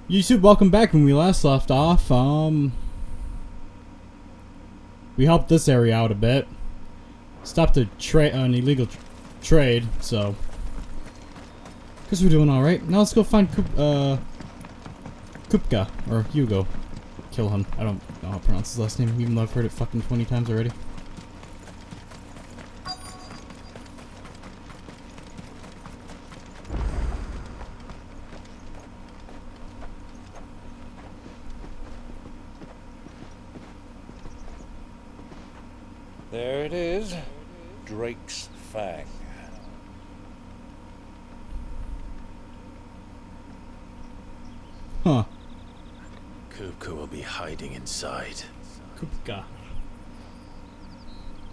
YouTube, welcome back. When we last left off, we helped this area out a bit. Stopped an illegal trade, so guess we're doing all right. Now let's go find Kupka or Hugo. Kill him. I don't know how to pronounce his last name, even though I've heard it fucking 20 times already. There it is, Drake's Fang. Huh. Kupka will be hiding inside. Kupka.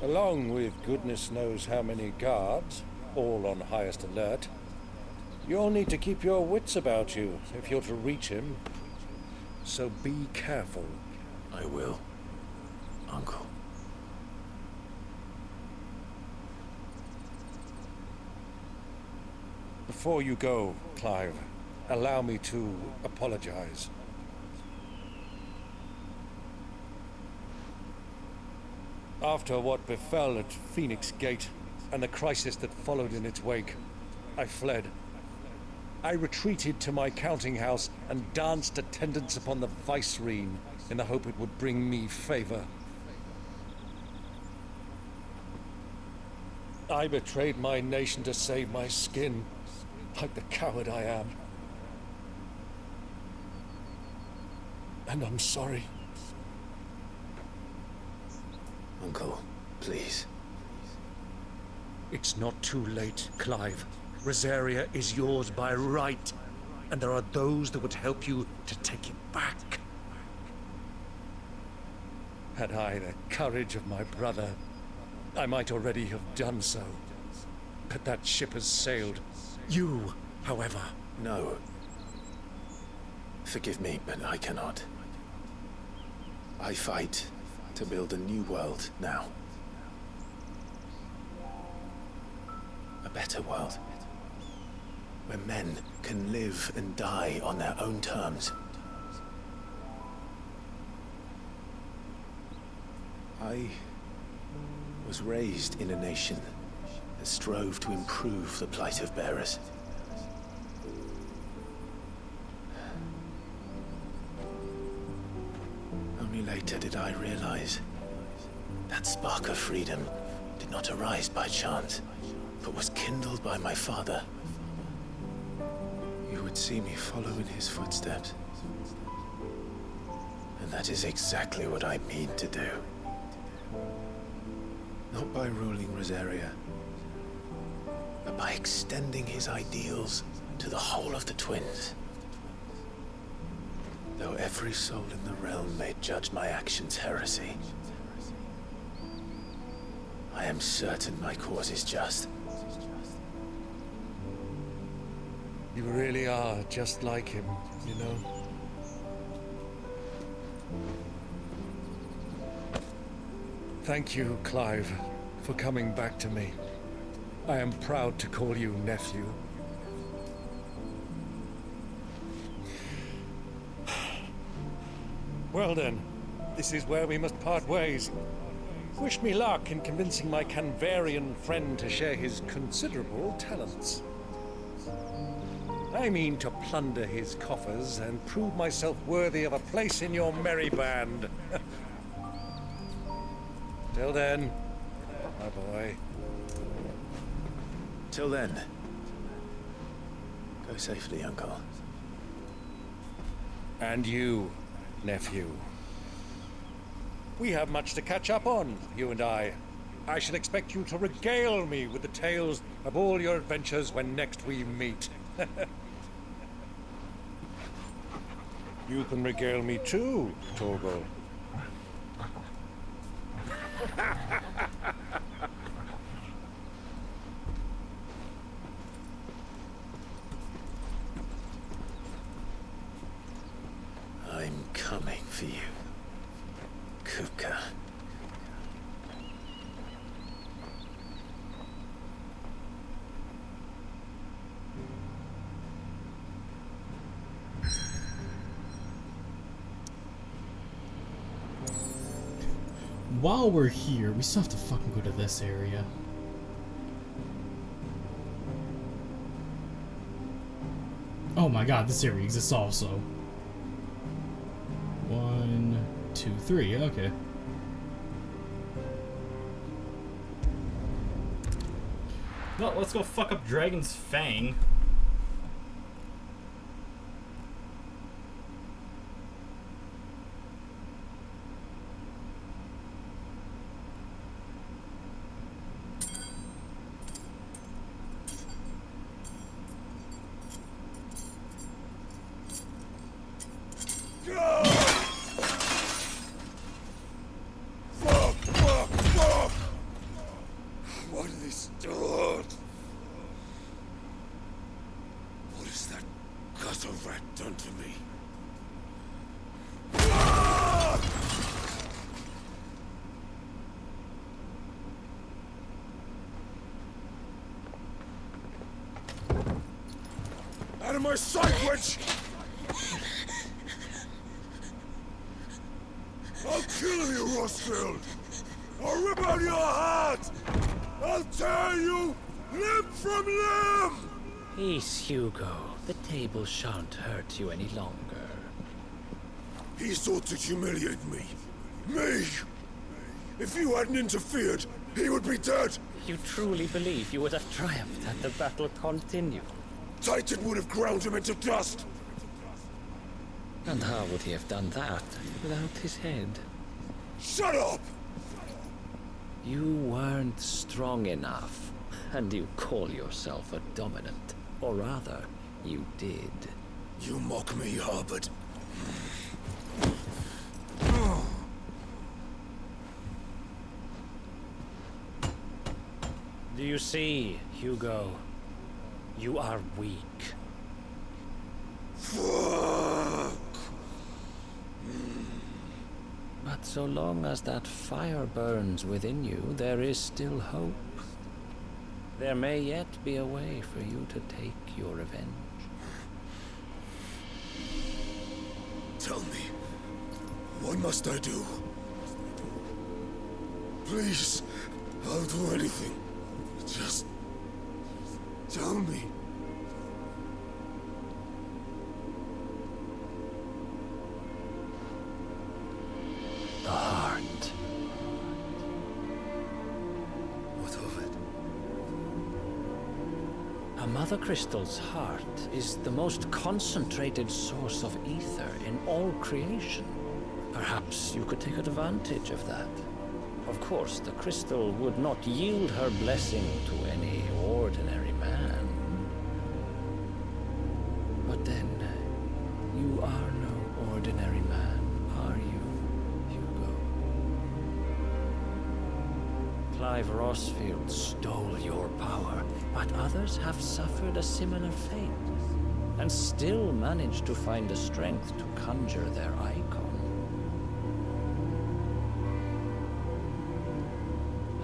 Along with goodness knows how many guards, all on highest alert. You'll need to keep your wits about you if you're to reach him. So be careful. I will, Uncle. Before you go, Clive, allow me to apologize. After what befell at Phoenix Gate, and the crisis that followed in its wake, I fled. I retreated to my counting house and danced attendance upon the vicereine in the hope it would bring me favor. I betrayed my nation to save my skin, like the coward I am. And I'm sorry. Uncle, please. It's not too late, Clive. Rosaria is yours by right, and there are those that would help you to take it back. Had I the courage of my brother, I might already have done so. But that ship has sailed. You, however... No. Forgive me, but I cannot. I fight to build a new world now. A better world. Where men can live and die on their own terms. I was raised in a nation that strove to improve the plight of bearers. Only later did I realize that spark of freedom did not arise by chance, but was kindled by my father. You would see me follow in his footsteps. And that is exactly what I mean to do. Not by ruling Rosaria, but by extending his ideals to the whole of the twins. Though every soul in the realm may judge my actions heresy, I am certain my cause is just. You really are just like him, you know? Thank you, Clive, for coming back to me. I am proud to call you nephew. Well then, this is where we must part ways. Wish me luck in convincing my Canvarian friend to share his considerable talents. I mean to plunder his coffers and prove myself worthy of a place in your merry band. Till then, my boy. Till then, go safely, Uncle. And you, nephew. We have much to catch up on, you and I. I shall expect you to regale me with the tales of all your adventures when next we meet. You can regale me too, Torgal. I'm coming for you, Kupka. while we're here, we still have to fucking go to this area. Oh my god, this area exists also. 1, 2, 3, okay. Well, let's go fuck up Dragon's Fang. What are these doors? What has that gutter rat done to me? Out of my sight, witch! I'll kill you, Rosfield! I'll rip out your heart! I'll tear you limb from limb! Peace, Hugo. The table shan't hurt you any longer. He sought to humiliate me. Me! If you hadn't interfered, he would be dead! You truly believe you would have triumphed had the battle continued? Titan would have ground him into dust! And how would he have done that without his head? Shut up! You weren't strong enough, and you call yourself a dominant. Or rather, you did. You mock me, Harbert. Do you see, Hugo? You are weak. Fuck! But so long as that fire burns within you, there is still hope. There may yet be a way for you to take your revenge. Tell me, what must I do? Please, I'll do anything. Just tell me. The heart. What of it? A Mother Crystal's heart is the most concentrated source of ether in all creation. Perhaps you could take advantage of that. Of course, the crystal would not yield her blessing to any ordinary man. But then, you are no ordinary man, are you, Hugo? Clive Rosfield stole your power, but others have suffered a similar fate, and still managed to find the strength to conjure their icon.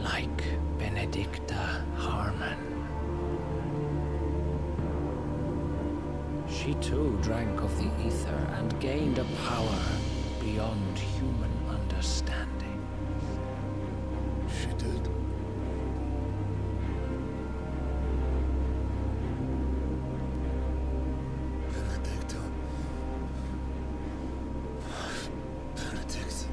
Like Benedicta Harmon. She too drank of the ether and gained a power beyond human understanding. She did. Benedicta. Benedict.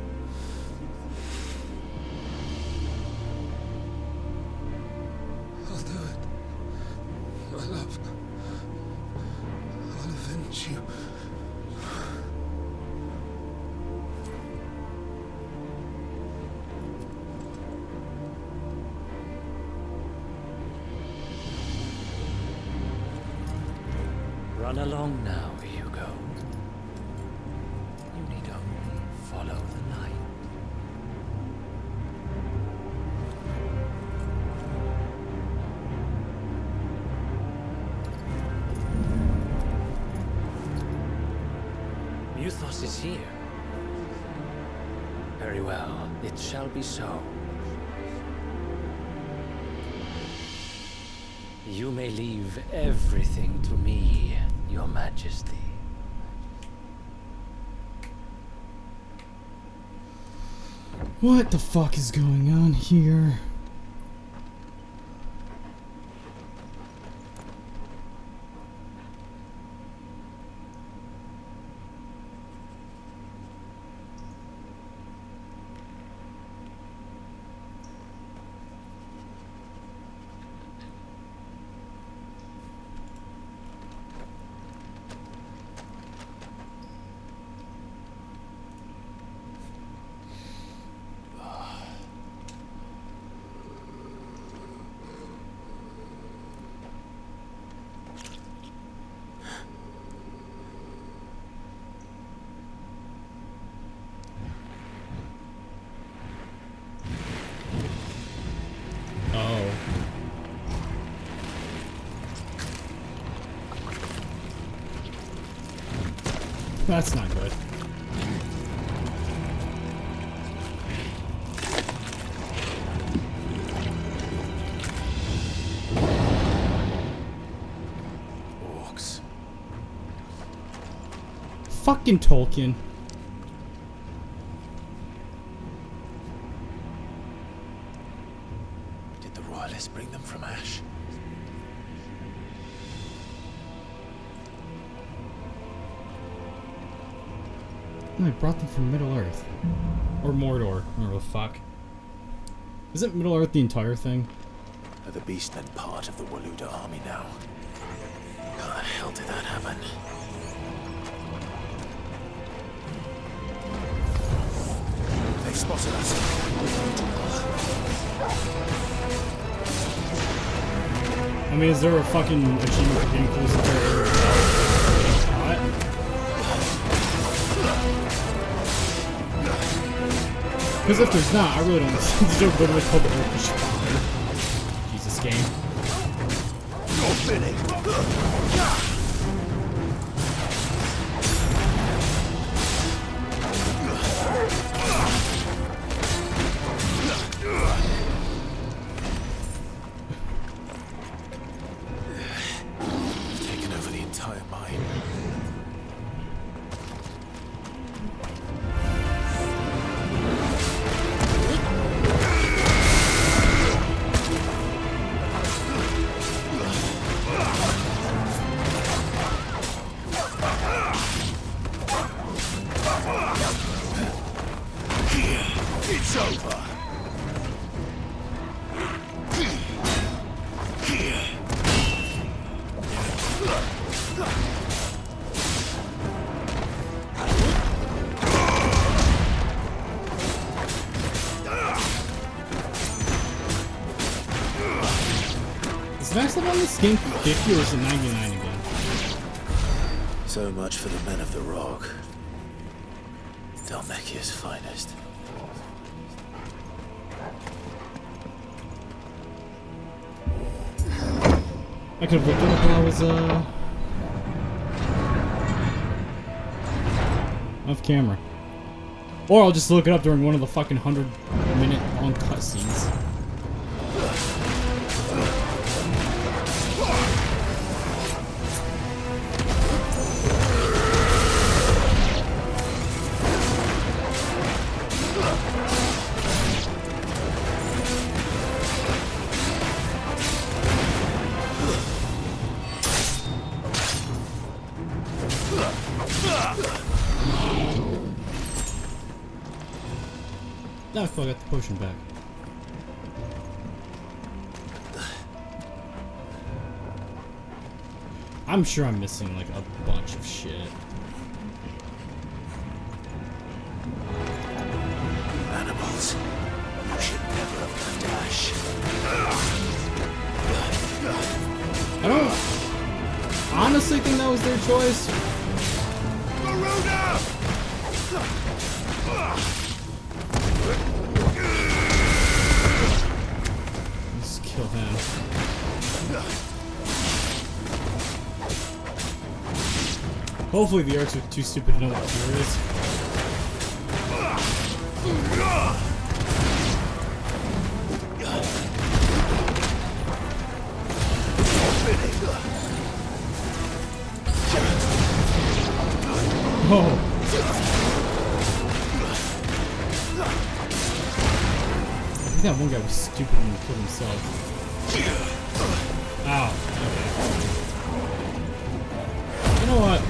I'll do it. My love. I'll avenge you. Run along now, Hugo. You need only follow the light. Muthos is here. Very well, it shall be so. You may leave everything to me, Your Majesty. What the fuck is going on here? Oh. That's not good. Orcs. Fucking Tolkien. Did the royalists bring them from Ash? No, I brought them from Middle-earth. Or Mordor, whatever the fuck. Isn't Middle-earth the entire thing? Are the beastmen part of the Waluda army now? How the hell did that happen? They've spotted us. I mean, is there a fucking achievement for getting closer to their area without getting shot? Because if there's not, I really don't there's no good way to the orc spawn. Jesus game. You're finished. Taken over the entire mine. It's over. Is max level on this game 50 or is it 99 again? So much for the men of the rock. Dalmekia's finest. I could have looked it up while I was, off camera. Or I'll just look it up during one of the fucking 100-minute long cutscenes. Now I feel I got the potion back. I'm sure I'm missing like a bunch of shit. Animals. You should never have left Ash. I don't honestly think that was their choice. Let's kill him. Hopefully the orcs are too stupid to know what fear is. Oh. that one guy was stupid and killed himself. Ow. Okay. You know what?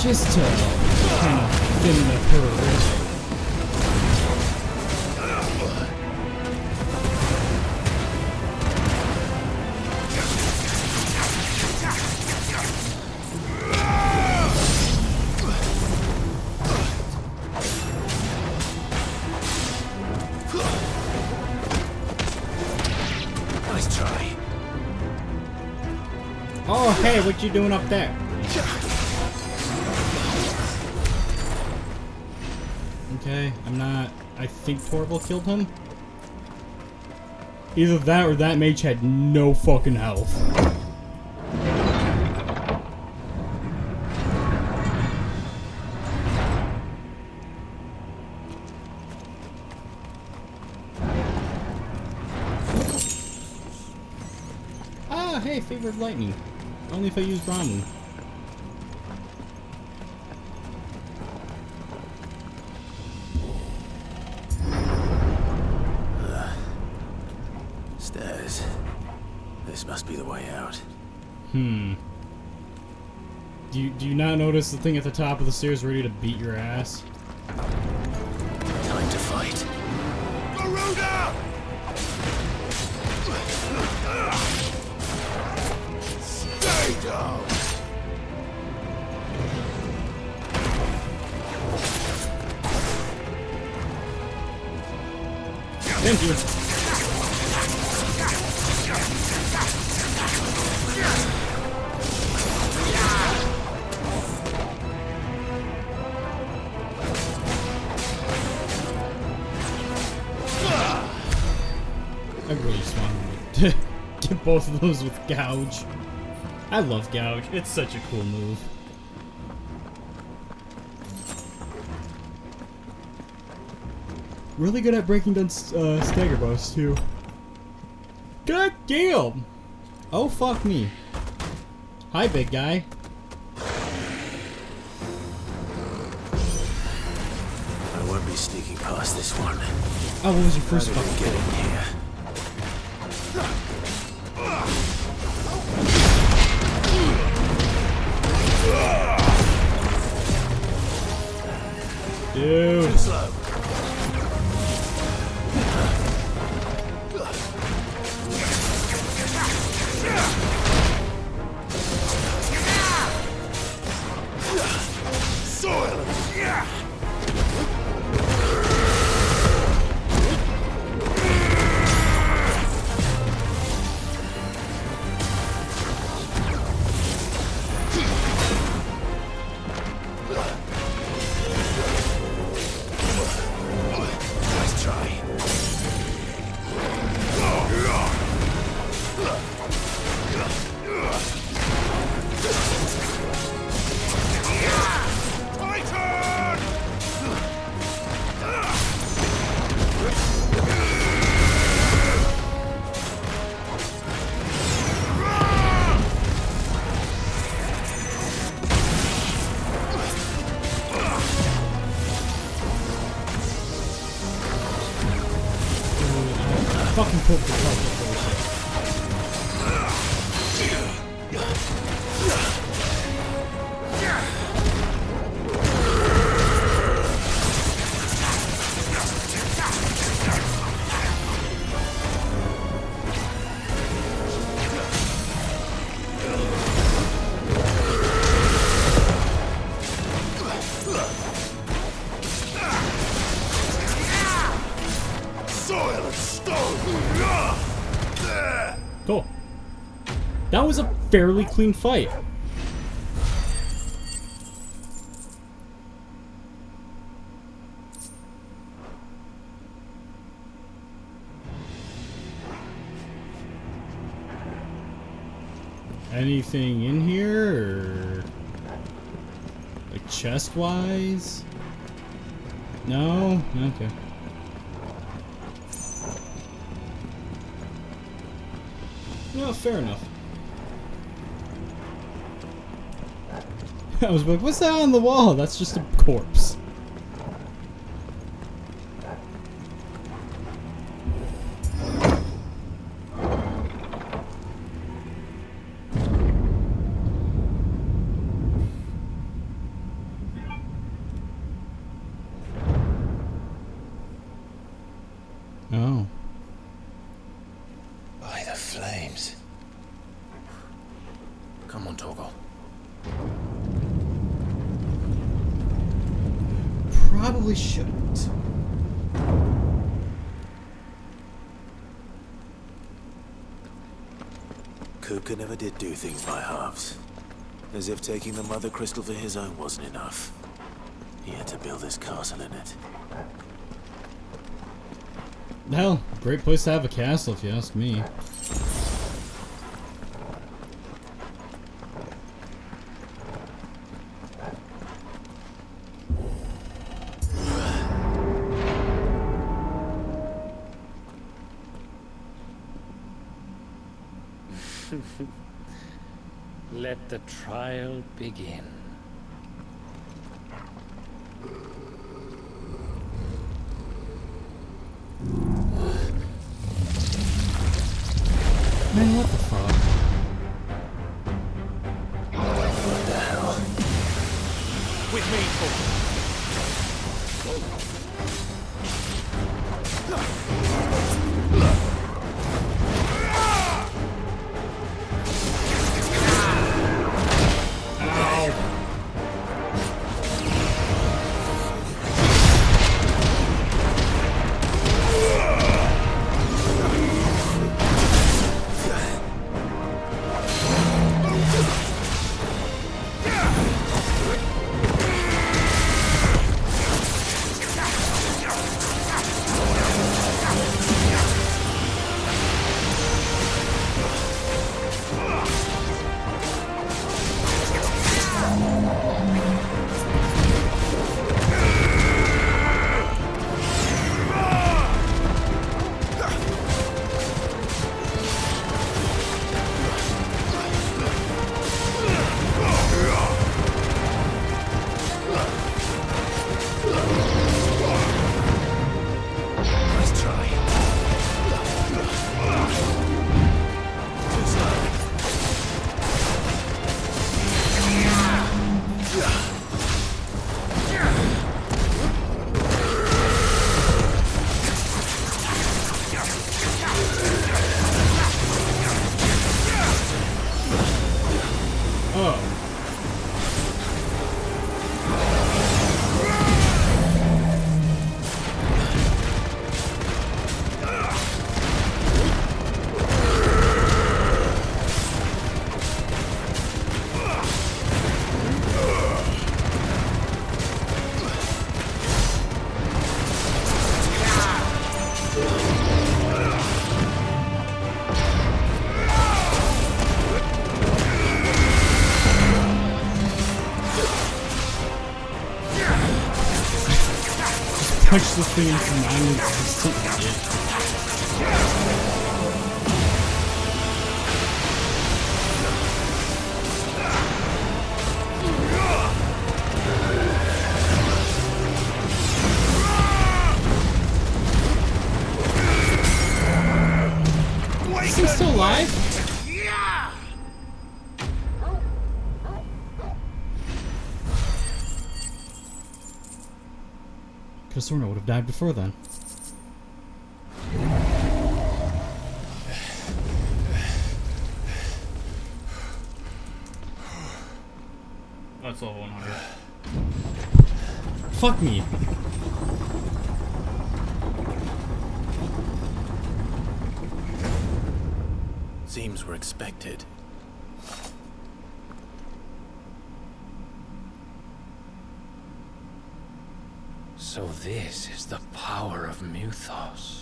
Just to kind of thin the herd. Nice try. Oh, hey, what you doing up there? Okay, I'm not... I think Torval killed him? Either that or that mage had no fucking health. Ah, hey, favored lightning. Only if I use ramen. Stairs. This must be the way out. Do you not notice the thing at the top of the stairs ready to beat your ass? Time to fight. Garuda! Stay down! Thank you. I really just wanted to get both of those with Gouge. I love Gouge. It's such a cool move. Really good at breaking down stagger bows too. God damn! Oh fuck me. Hi big guy. I won't be sneaking past this one. Oh, what was your first How did fucking we get in here? dude? Too slow. Nice try. Fucking pulled the carpet. Soil and stone. Cool. That was a fairly clean fight. Anything in here, or like chest-wise? No? Okay. No, fair enough. I was like, what's that on the wall? That's just a corpse. Oh. By the flames. Come on, Torgal. Probably shouldn't. Kupka never did do things by halves. As if taking the Mother Crystal for his own wasn't enough. He had to build his castle in it. Hell, great place to have a castle if you ask me. Let the trial begin. Man, what the fuck? What the hell? With me, Torgal. Punch this thing into non-existent shit. Is he still alive? Because Sorna would have died before then. That's level 100. Fuck me. Seems we're expected. So this is the power of Muthos.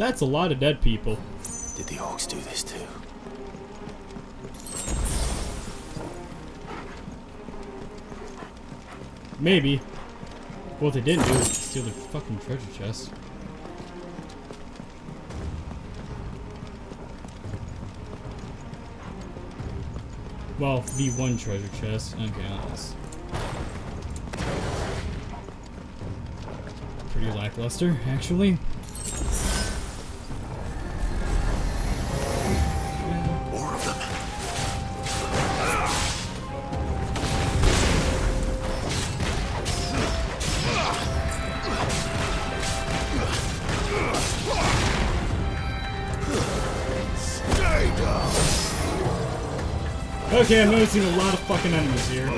That's a lot of dead people. Did the orcs do this too? Maybe. What they didn't do is steal their fucking treasure chest. Well, the one treasure chest. Okay, that's pretty lackluster, actually. More of them. Stay down. Okay, I'm noticing a lot of fucking enemies here.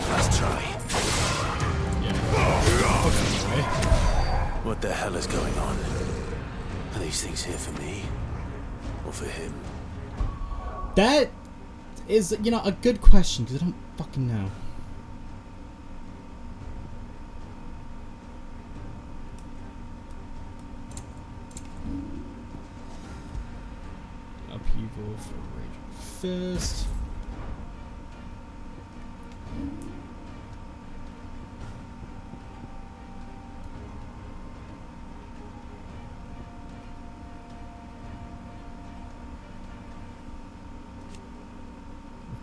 Let's try. What the hell is going on? Are these things here for me? Or for him? That is, you know, a good question, because I don't fucking know. Upheaval for Raging Fist.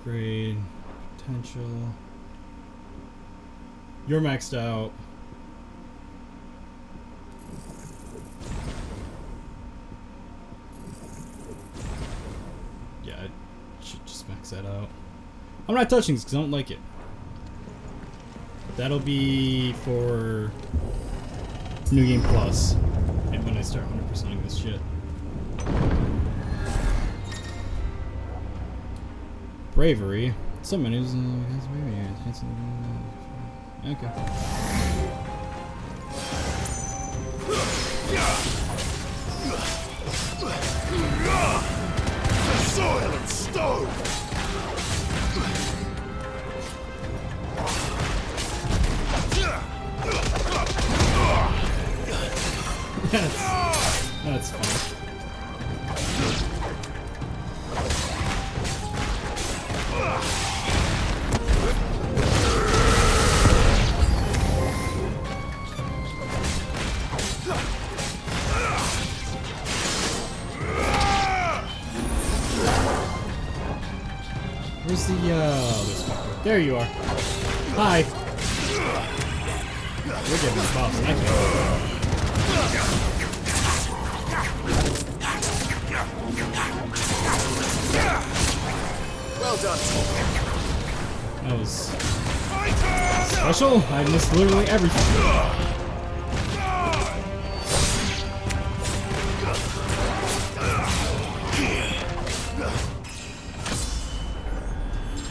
Upgrade potential. You're maxed out. Yeah, I should just max that out. I'm not touching this because I don't like it. That'll be for New Game Plus, and when I start 100%ing this shit. Bravery. Some menus. Okay. Soil and stone! That's fine. Where's the, this fucker? There you are. Hi. You're getting the boss, I think. Well done. That was special. I missed literally everything.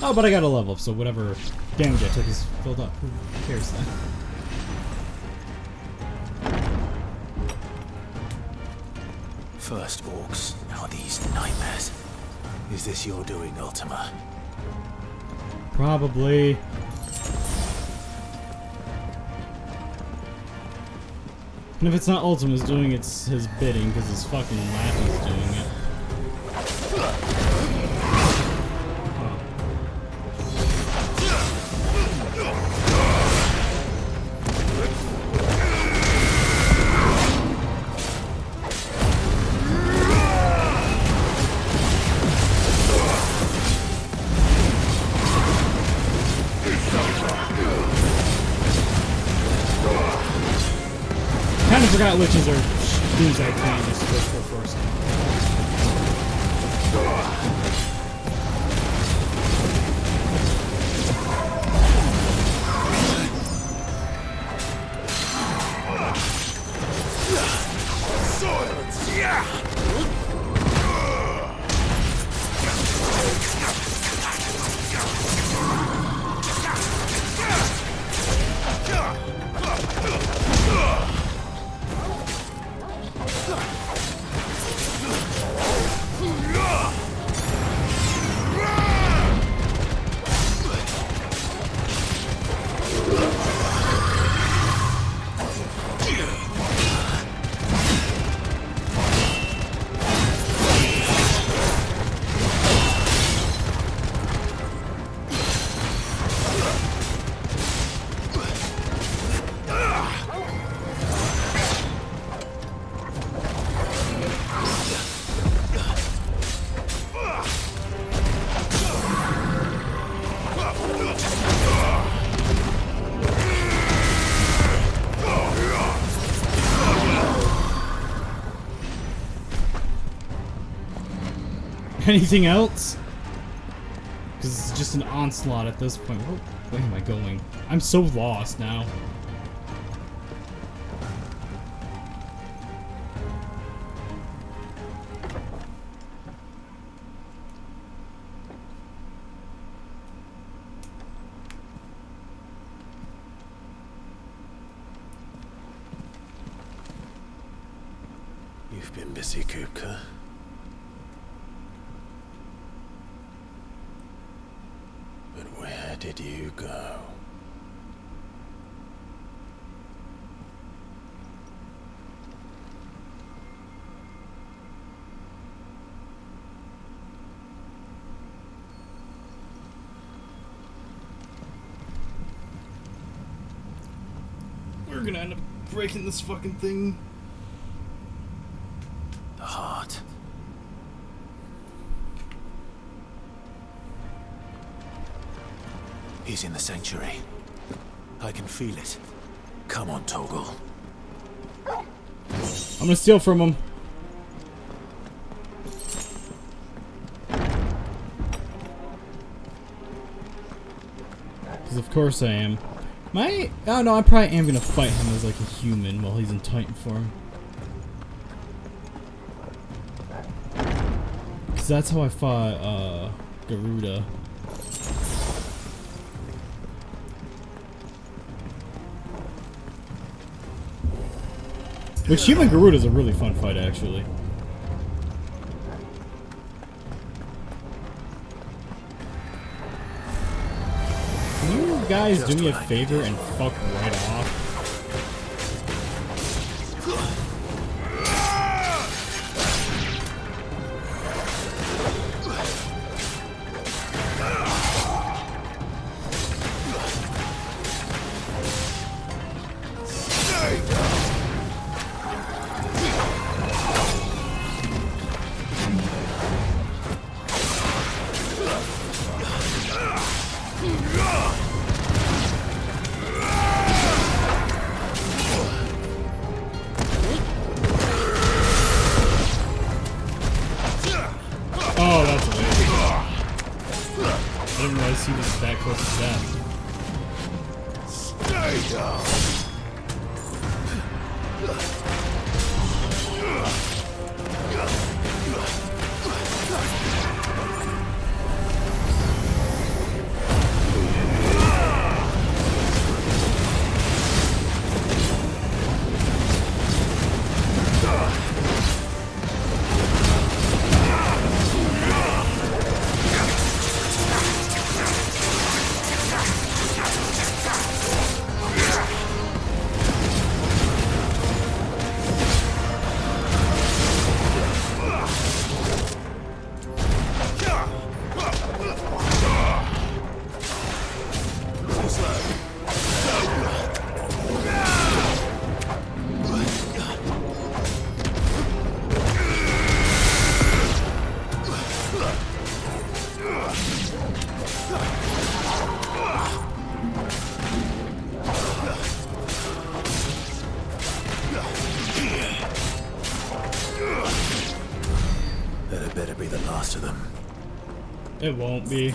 Oh, but I got a level up, so whatever damage I took is filled up. Who cares then? First orcs, now these nightmares. Is this your doing, Ultima? Probably. And if it's not Ultima's doing it's his bidding, because his fucking lappy's doing it. Kind of forgot liches are things I can't just go for first. Anything else? Because it's just an onslaught at this point. Where am I going? I'm so lost now. You've been busy, Kupka. But where did you go? We're gonna end up breaking this fucking thing. The heart. He's in the sanctuary. I can feel it. Come on, Toggle. I'm gonna steal from him. Because of course I am. Oh no, I probably am gonna fight him as like a human while he's in Titan form. Because that's how I fought Garuda. Which human Garuda is a really fun fight, actually. Can you guys do me a favor and fuck right off? Oh, that's amazing. I didn't realize he was that close to death. Stay down. That better be the last of them. It won't be.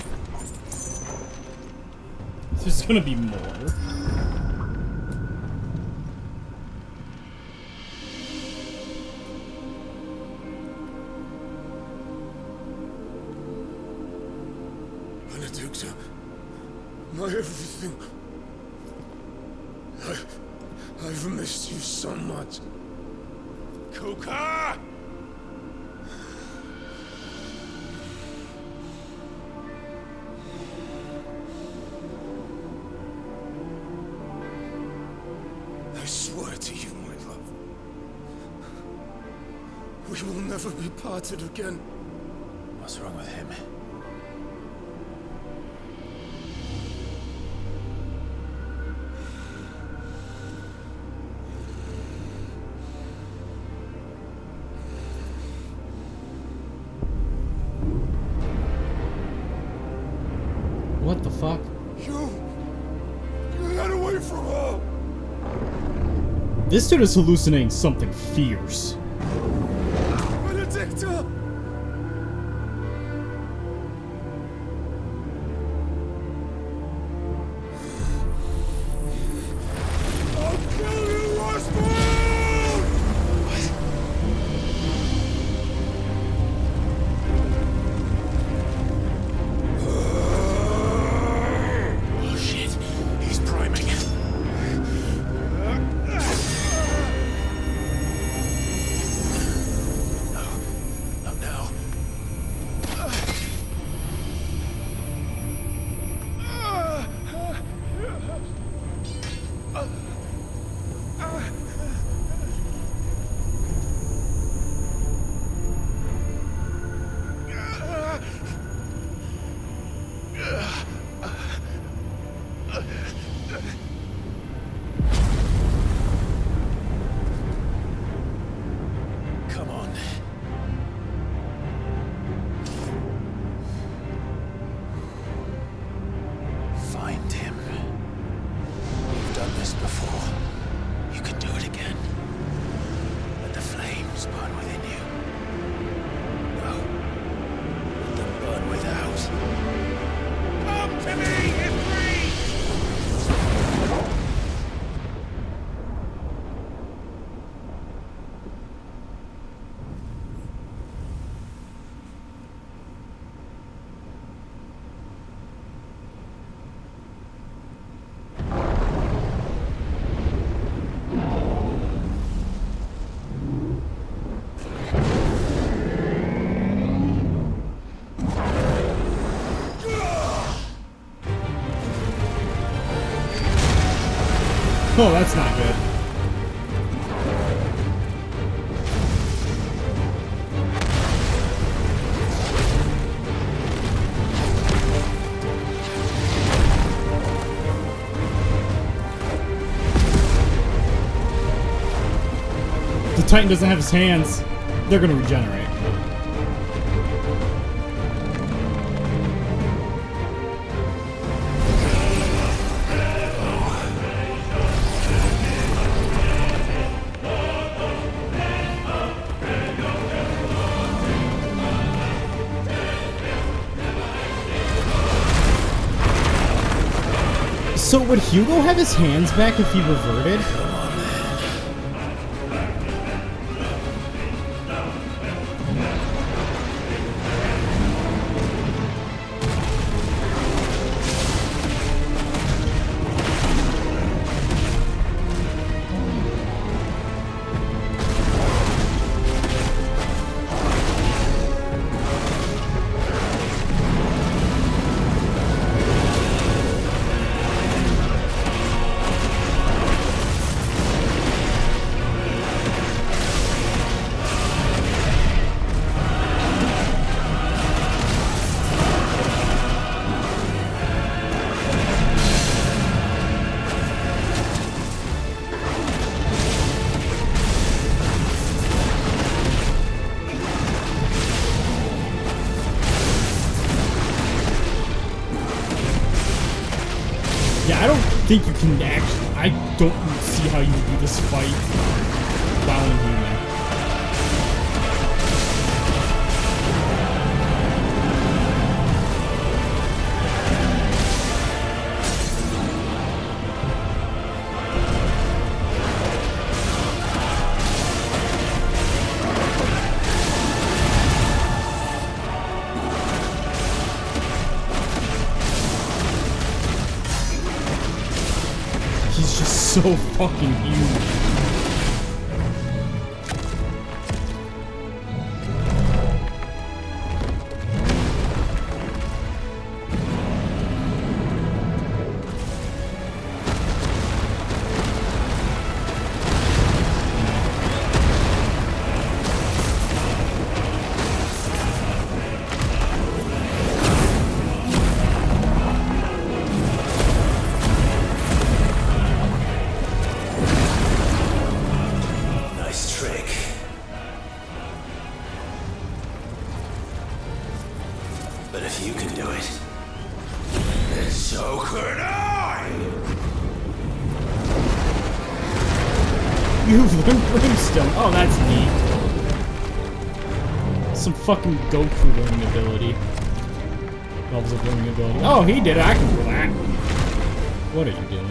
There's gonna be more. Benedicta, my everything. I've missed you so much. Kuka! I swear to you, my love, we will never be parted again. What's wrong with him? What the fuck? You got away from her! This dude is hallucinating something fierce. Benedicta! just before. You can do it again. Let the flames burn within you. No. Let them burn without. Come to me, Ifrit! Oh, that's not good. The Titan doesn't have his hands. They're gonna regenerate. So would Hugo have his hands back if he reverted? Yeah, I don't think you can actually... I don't see how you would do this fight while inhuman. He's just so fucking huge. But if you can do it, then so could I! You've learned Brimstone. Oh, that's neat. Some fucking Goku learning ability. Levels of learning ability. Oh, he did it. I can do that. What are you doing?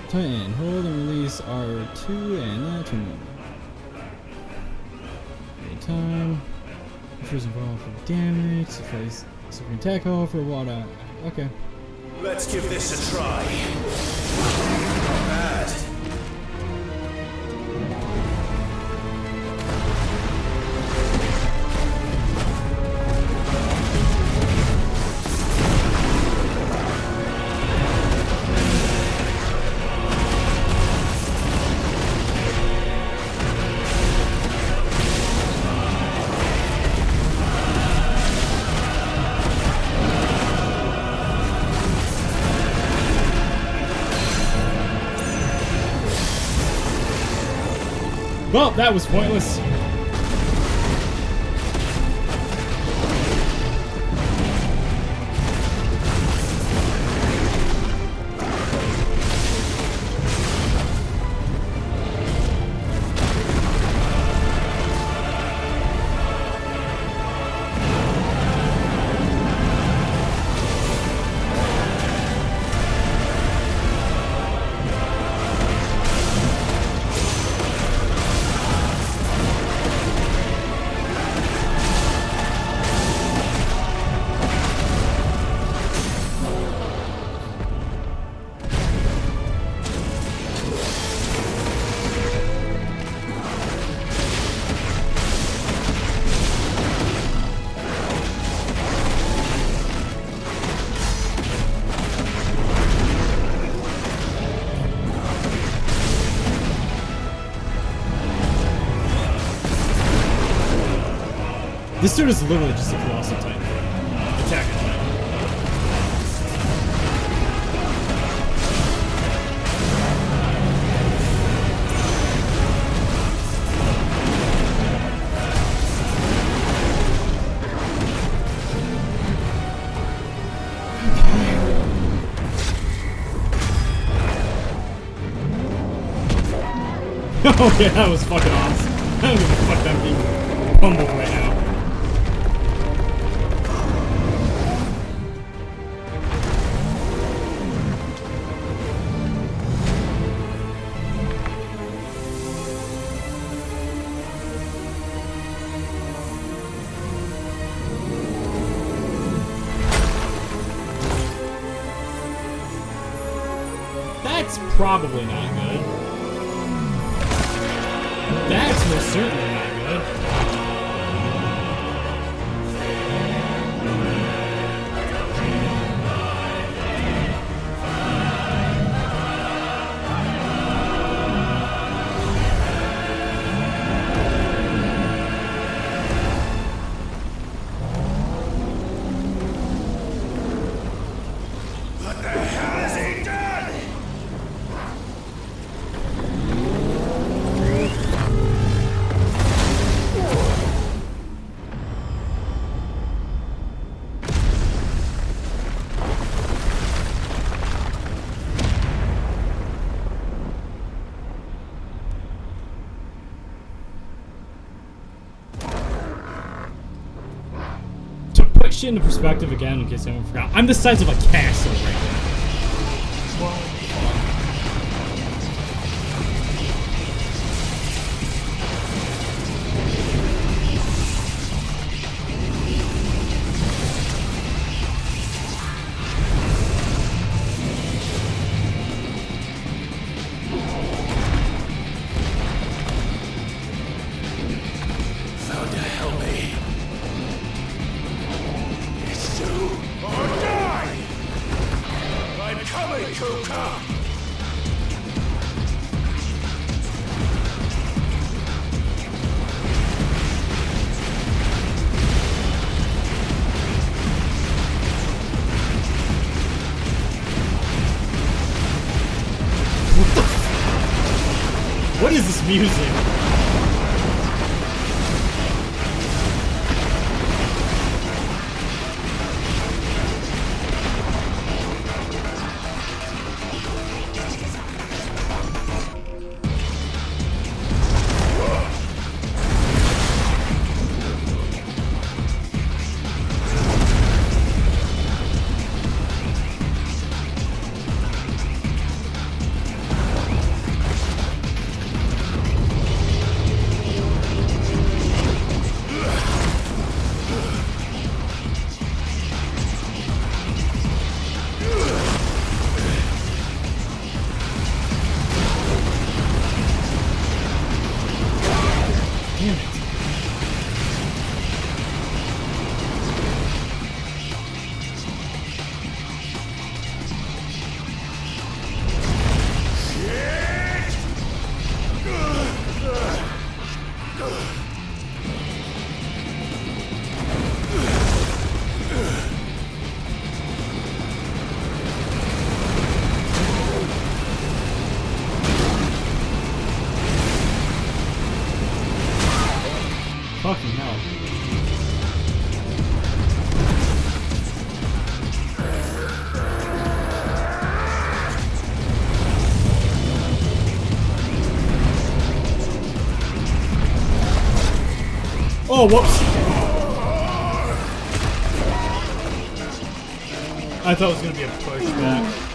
Titan, hold and release R2 and that one. Time. First involved for damage. Suffice. Super attack roll for water. Okay. Let's give this a try. Not bad. Well, that was pointless. This dude is literally just a colossal titan. Attack it. Oh yeah, that was fucking awesome. I don't give a fuck that being pummeled right now. That's probably not good. That's most certainly not good. What the hell has he done? To put shit into perspective again, in case anyone forgot, I'm the size of a castle right now. Found to help me. It's do or die! I'm coming, Kuka! What is this music? Oh, whoops. I thought it was going to be a pushback.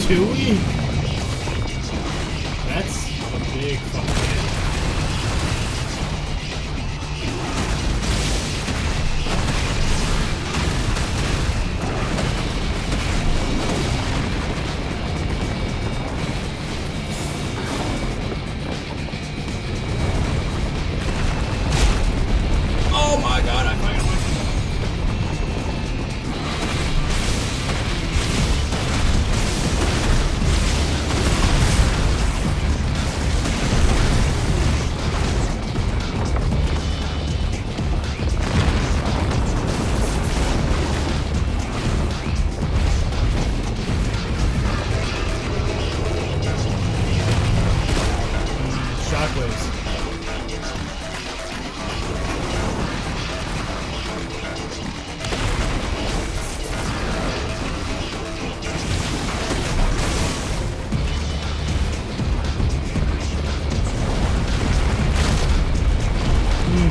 Chewie? That's a big fucking hit. Oh my god, I fucking shockwaves.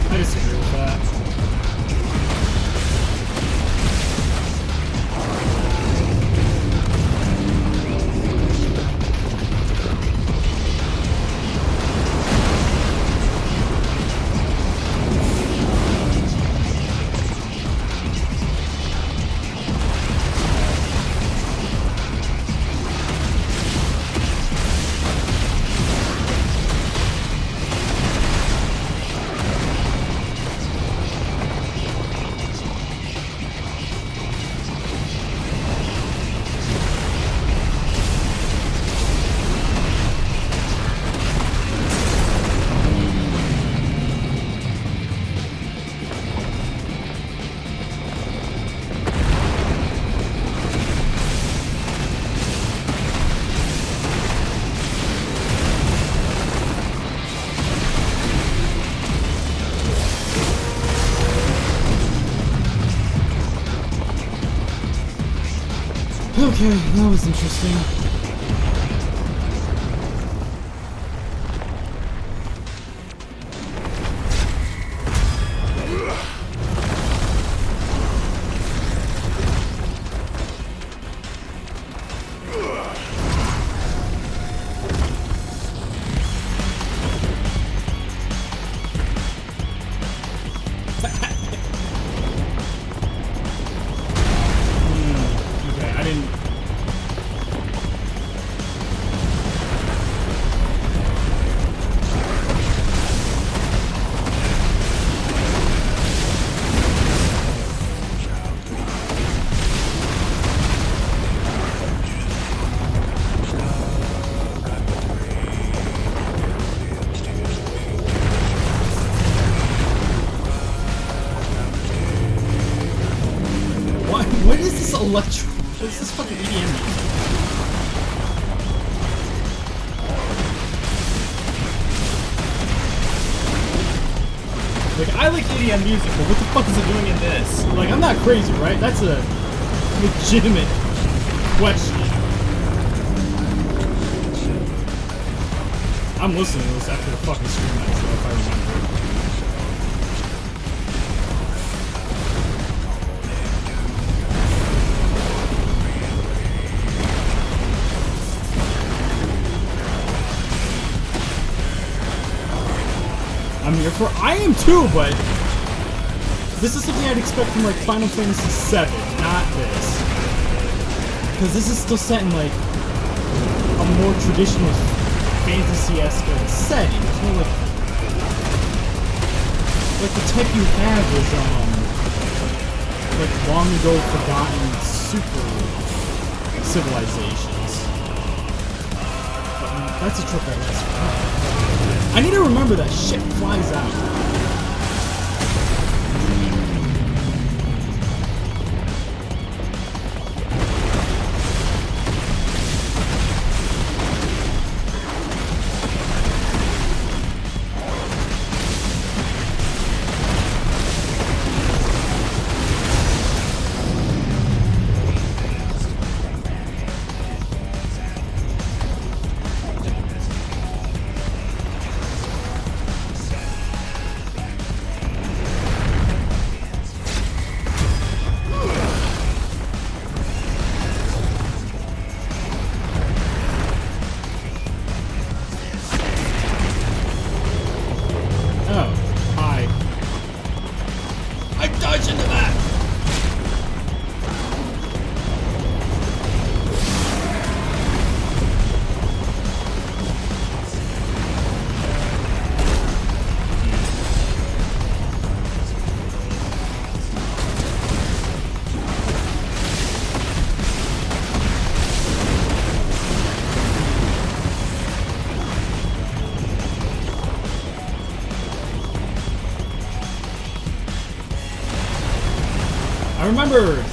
I disagree with that. Okay, that was interesting. Okay, I didn't. What is this electro? What is this fucking EDM music? Like, I like EDM music, but what the fuck is it doing in this? Like, I'm not crazy, right? That's a legitimate question. I'm listening to this after the fucking stream night, so if I remember. I'm here for. I am too, but this is something I'd expect from like Final Fantasy VII, not this, because this is still set in like a more traditional fantasy-esque setting. There's no like Like the type you have is like long ago forgotten super civilizations. But that's a trick that lasts forever. I need to remember that shit flies out. I remembered!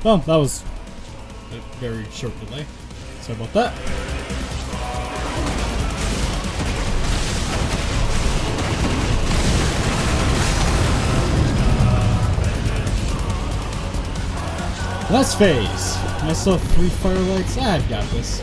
Well, that was a very short delay. Sorry about that. Last phase. I still have 3 firelights. I've got this.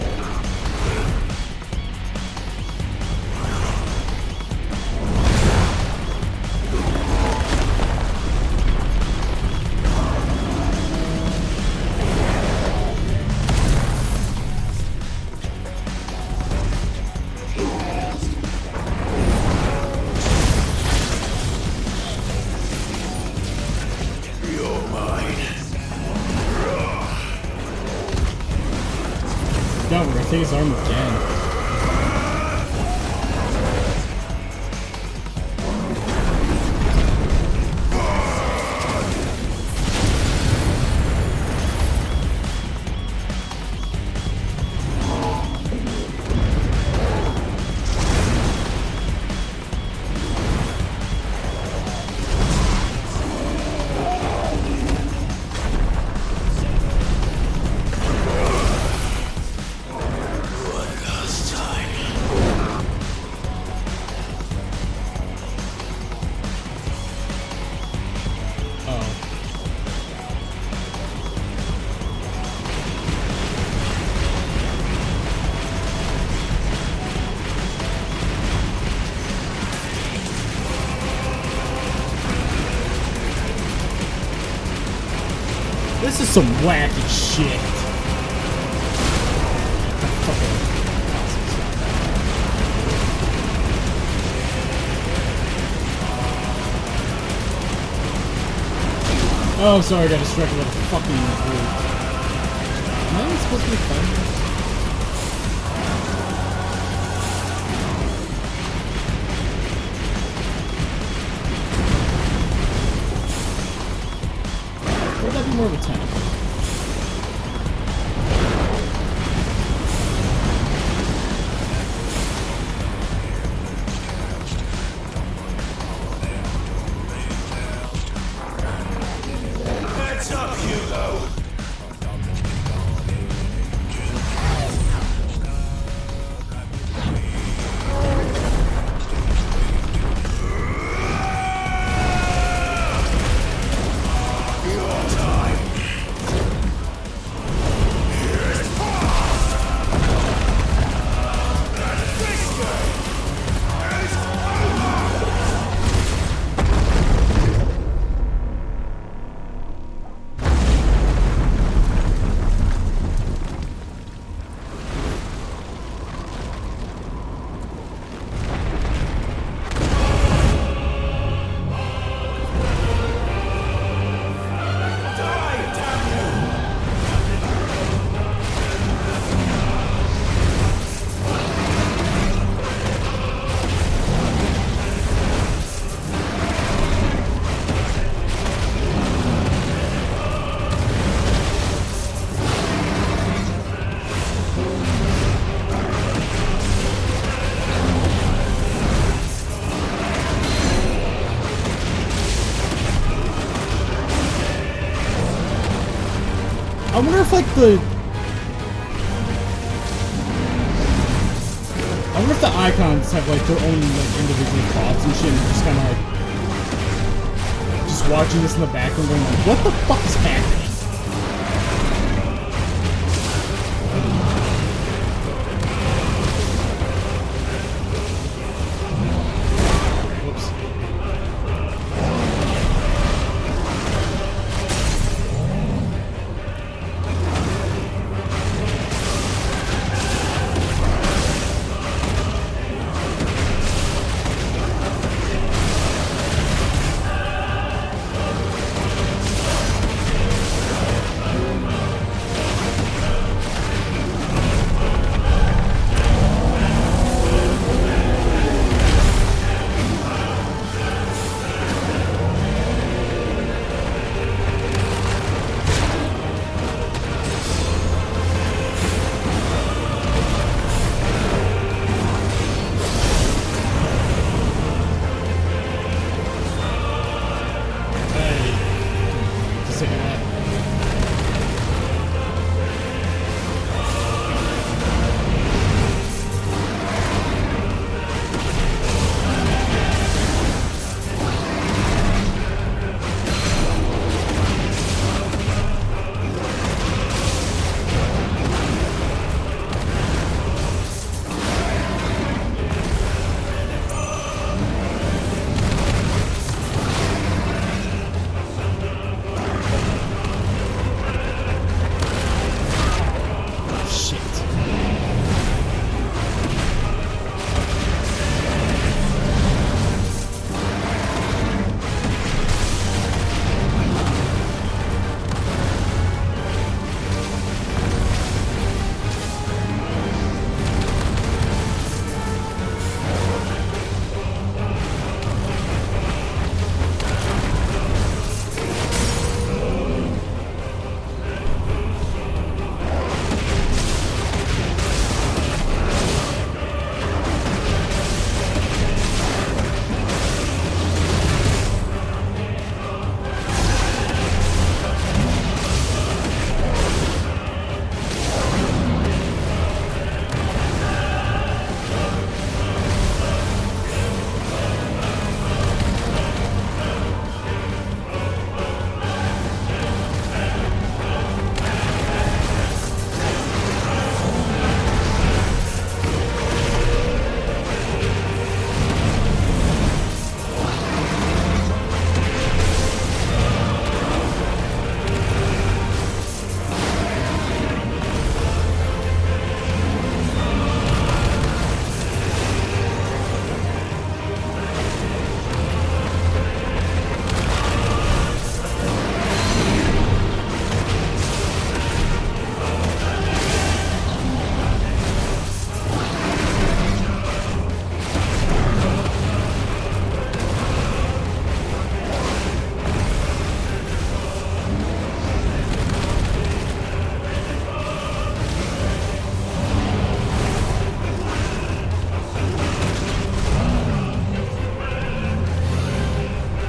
No, we're gonna take his arm again. This is some wacky shit. Oh, sorry, I got distracted by the fucking group. Am I even supposed to be fighting? Or would that be more of a tank? Heads up, Hugo! I wonder if like I wonder if the icons have like their own like individual thoughts and shit, and just kind of like just watching this in the background, going like, what the fuck is happening? Whoops.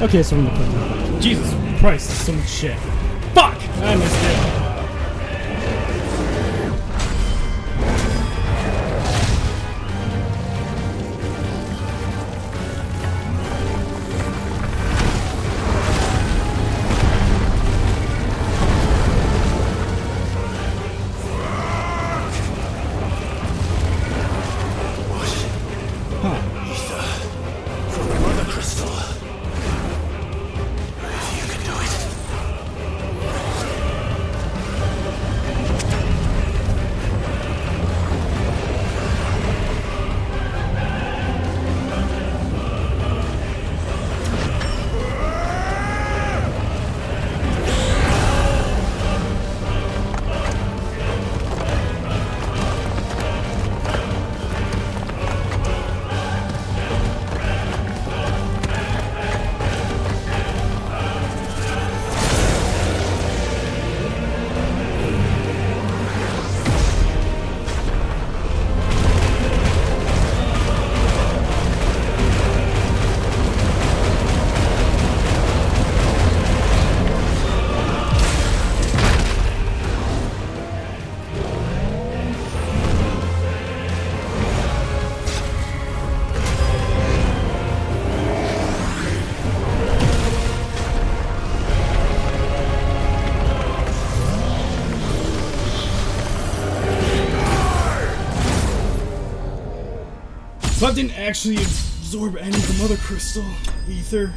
Okay, so we're in the front. Jesus Christ, there's so much shit. Fuck! I missed it. From the Mother Crystal. If you can do it. But didn't actually absorb any of the Mother Crystal ether.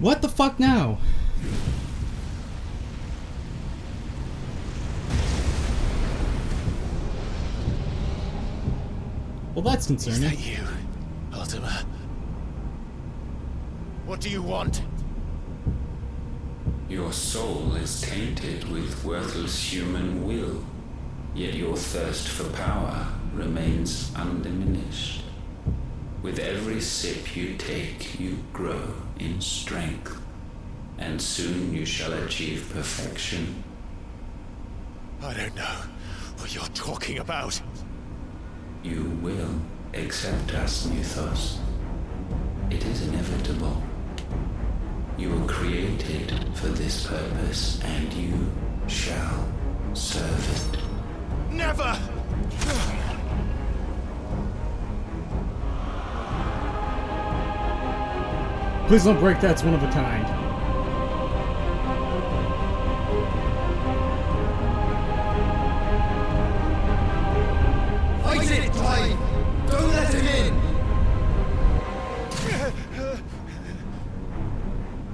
What the fuck now? Well, that's Is concerning. that you, Ultima? What do you want? Your soul is tainted with worthless human will, yet your thirst for power remains undiminished. With every sip you take, you grow in strength, and soon you shall achieve perfection. I don't know what you're talking about. You will accept us, Mythos. It is inevitable. You were created for this purpose, and you shall serve it. Never! Please don't break that, it's one of a kind. Fight it, Clive! Don't let him in!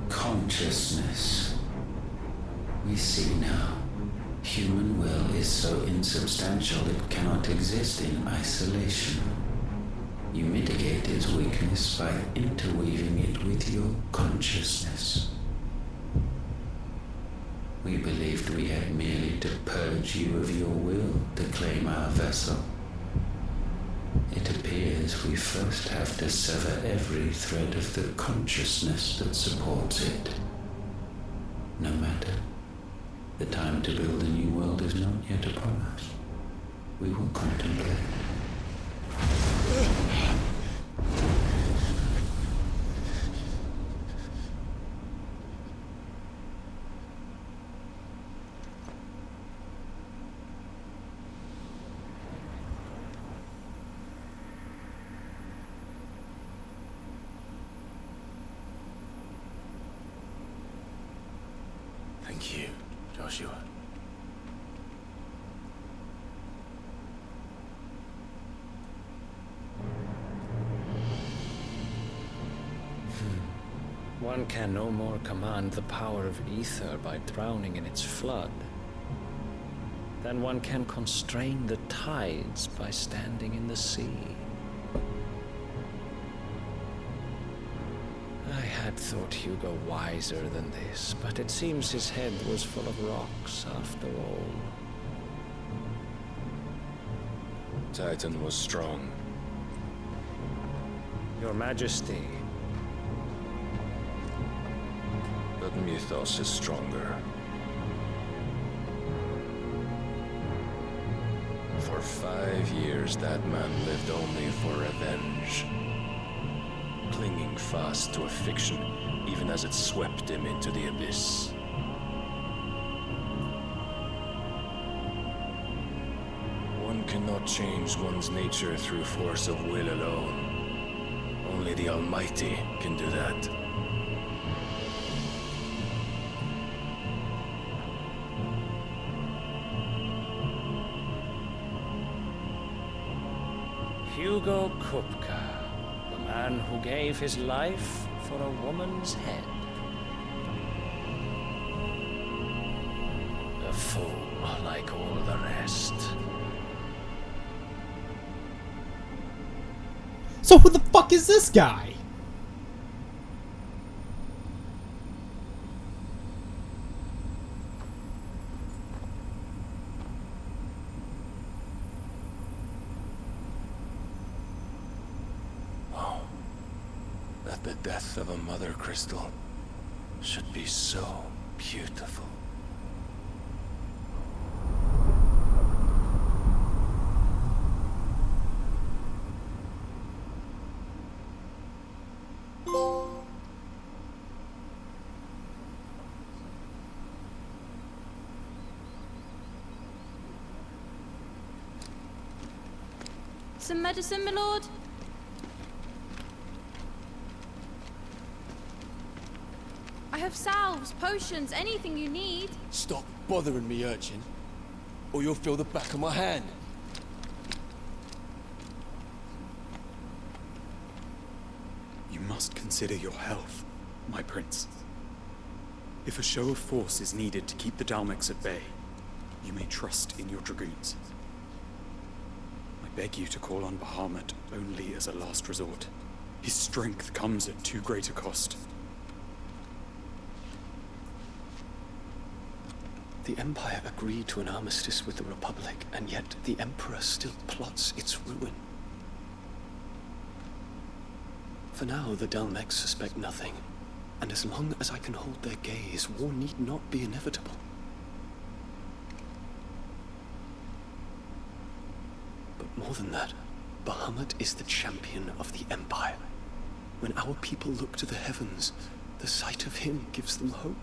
Consciousness. We see now. Human will is so insubstantial it cannot exist in isolation. You mitigate its weakness by interweaving it with your consciousness. We believed we had merely to purge you of your will to claim our vessel. It appears is we first have to sever every thread of the consciousness that supports it. No matter. The time to build a new world is not yet upon us. We will contemplate. Thank you, Joshua. One can no more command the power of ether by drowning in its flood than one can constrain the tides by standing in the sea. I had thought Hugo wiser than this, but it seems his head was full of rocks after all. Titan was strong. Your Majesty. But Mythos is stronger. For 5 years, that man lived only for revenge. Clinging fast to a fiction, even as it swept him into the abyss. One cannot change one's nature through force of will alone. Only the Almighty can do that. Hugo Kupka, the man who gave his life for a woman's head. A fool like all the rest. So who the fuck is this guy? That the death of a mother crystal should be so beautiful. Some medicine, my lord? I have salves, potions, anything you need. Stop bothering me, urchin, or you'll feel the back of my hand. You must consider your health, my prince. If a show of force is needed to keep the Dalmex at bay, you may trust in your dragoons. I beg you to call on Bahamut only as a last resort. His strength comes at too great a cost. The Empire agreed to an armistice with the Republic, and yet the Emperor still plots its ruin. For now, the Dalmex suspect nothing, and as long as I can hold their gaze, war need not be inevitable. But more than that, Bahamut is the champion of the Empire. When our people look to the heavens, the sight of him gives them hope.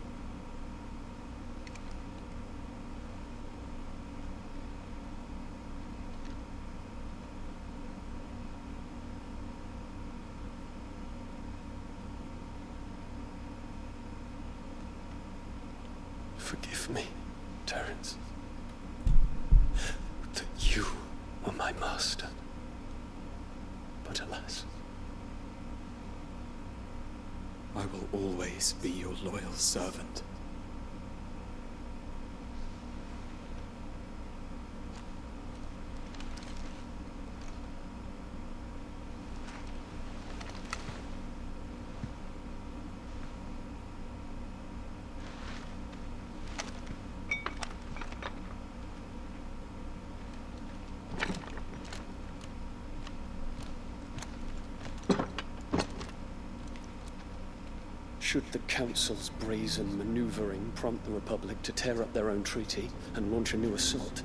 Forgive me, Terence, that you were my master. But alas, I will always be your loyal servant. Should the Council's brazen maneuvering prompt the Republic to tear up their own treaty and launch a new assault,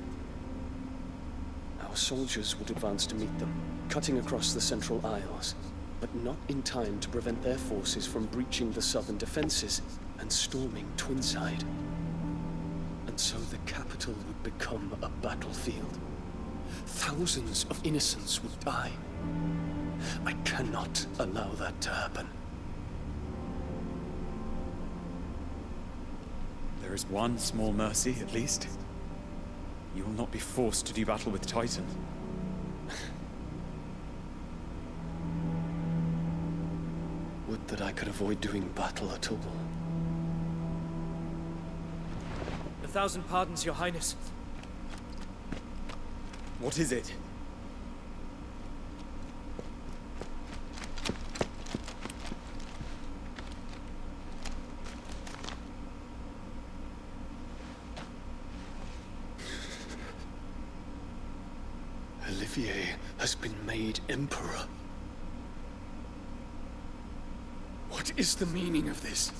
our soldiers would advance to meet them, cutting across the Central Isles, but not in time to prevent their forces from breaching the southern defenses and storming Twinside. And so the capital would become a battlefield. Thousands of innocents would die. I cannot allow that to happen. There is one small mercy, at least. You will not be forced to do battle with Titan. Would that I could avoid doing battle at all. 1,000 pardons, Your Highness. What is it? Olivier has been made Emperor. What is the meaning of this?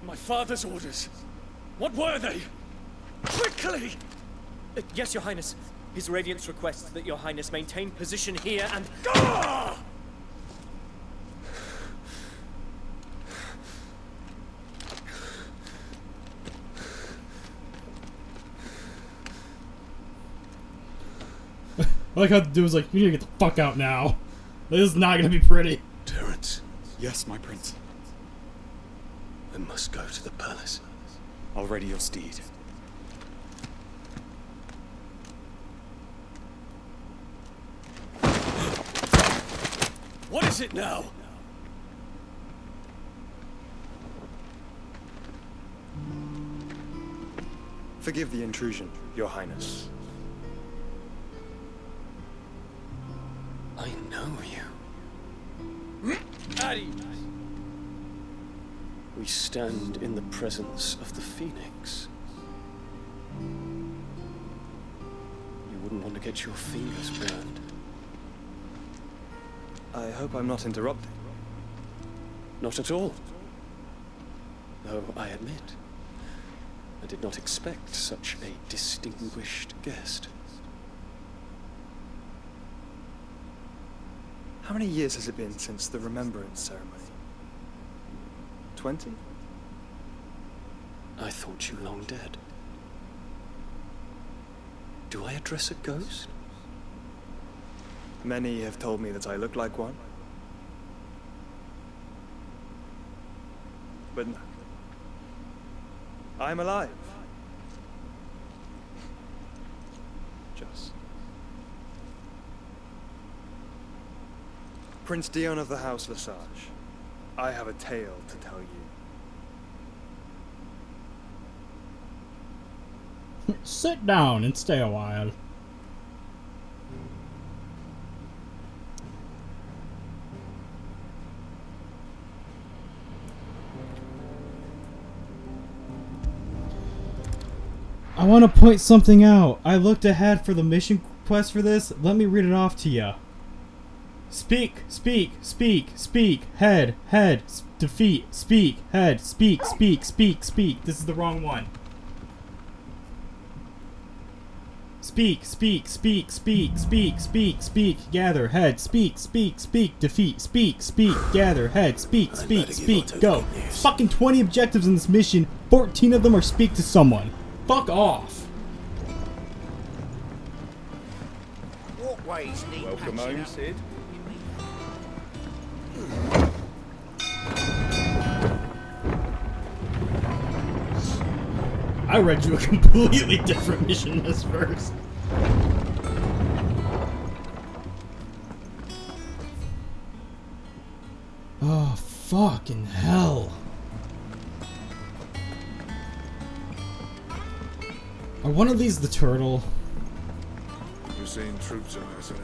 My father's orders. What were they? Quickly! Yes, Your Highness. His Radiance requests that Your Highness maintain position here and... Ah! I like how the dude was like, you need to get the fuck out now. This is not gonna be pretty. Terrence. Yes, my prince. I must go to the palace. I'll ready your steed. What is it now? Forgive the intrusion, Your Highness. I know you. We stand in the presence of the Phoenix. You wouldn't want to get your fingers burned. I hope I'm not interrupting. Not at all. Though I admit, I did not expect such a distinguished guest. How many years has it been since the Remembrance ceremony? 20? I thought you long dead. Do I address a ghost? Many have told me that I look like one. But no. I'm alive. Just. Prince Dion of the House Lesage, I have a tale to tell you. Sit down and stay a while. I want to point something out. I looked ahead for the mission quest for this. Let me read it off to you. Speak, speak, speak, speak, head, head, defeat, speak, head, speak, speak, speak, speak. This is the wrong one. Speak, speak, speak, speak, speak, speak, speak, gather, head, speak, speak, speak, defeat, speak, speak, gather, head, speak, speak, speak, go. Fucking 20 objectives in this mission, 14 of them are speak to someone. Fuck off. Walkways need Welcome patching home, up. Sid. I read you a completely different mission this verse. Oh, fucking hell. Are one of these the turtle? We're seeing troops on our side.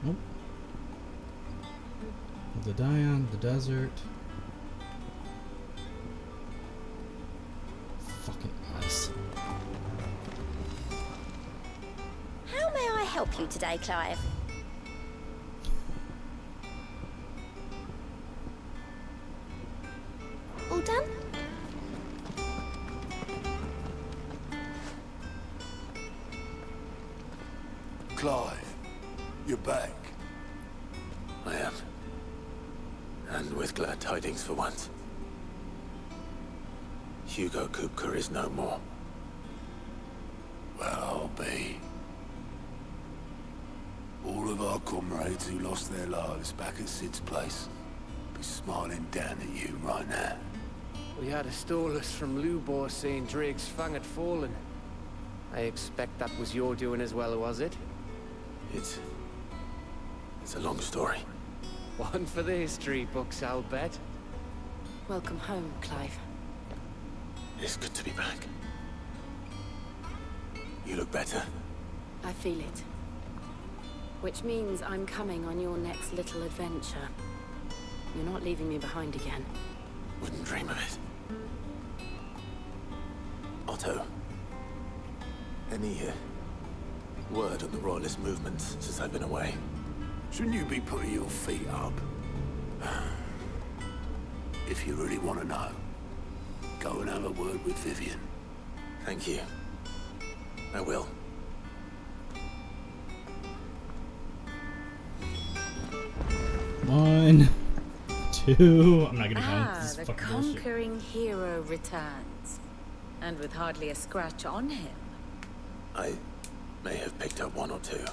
Nope. The Dion, the desert. Fucking ass. help you today, Clive? All done? Clive, you're back. I am. And with glad tidings for once. Hugo Kupka is no more. Well, I'll be. All of our comrades who lost their lives back at Sid's place be smiling down at you right now. We had a stolus from Lubor saying Drake's fang had fallen. I expect that was your doing as well, was it? It's a long story. One for the history books, I'll bet. Welcome home, Clive. It's good to be back. You look better. I feel it. Which means I'm coming on your next little adventure. You're not leaving me behind again. Wouldn't dream of it. Otto. Any word on the Royalist movement since I've been away? Shouldn't you be putting your feet up? If you really want to know, go and have a word with Vivian. Thank you. I will. One, two. I'm not gonna count. This is The fucking bullshit. conquering hero returns. And with hardly a scratch on him. I may have picked up one or two.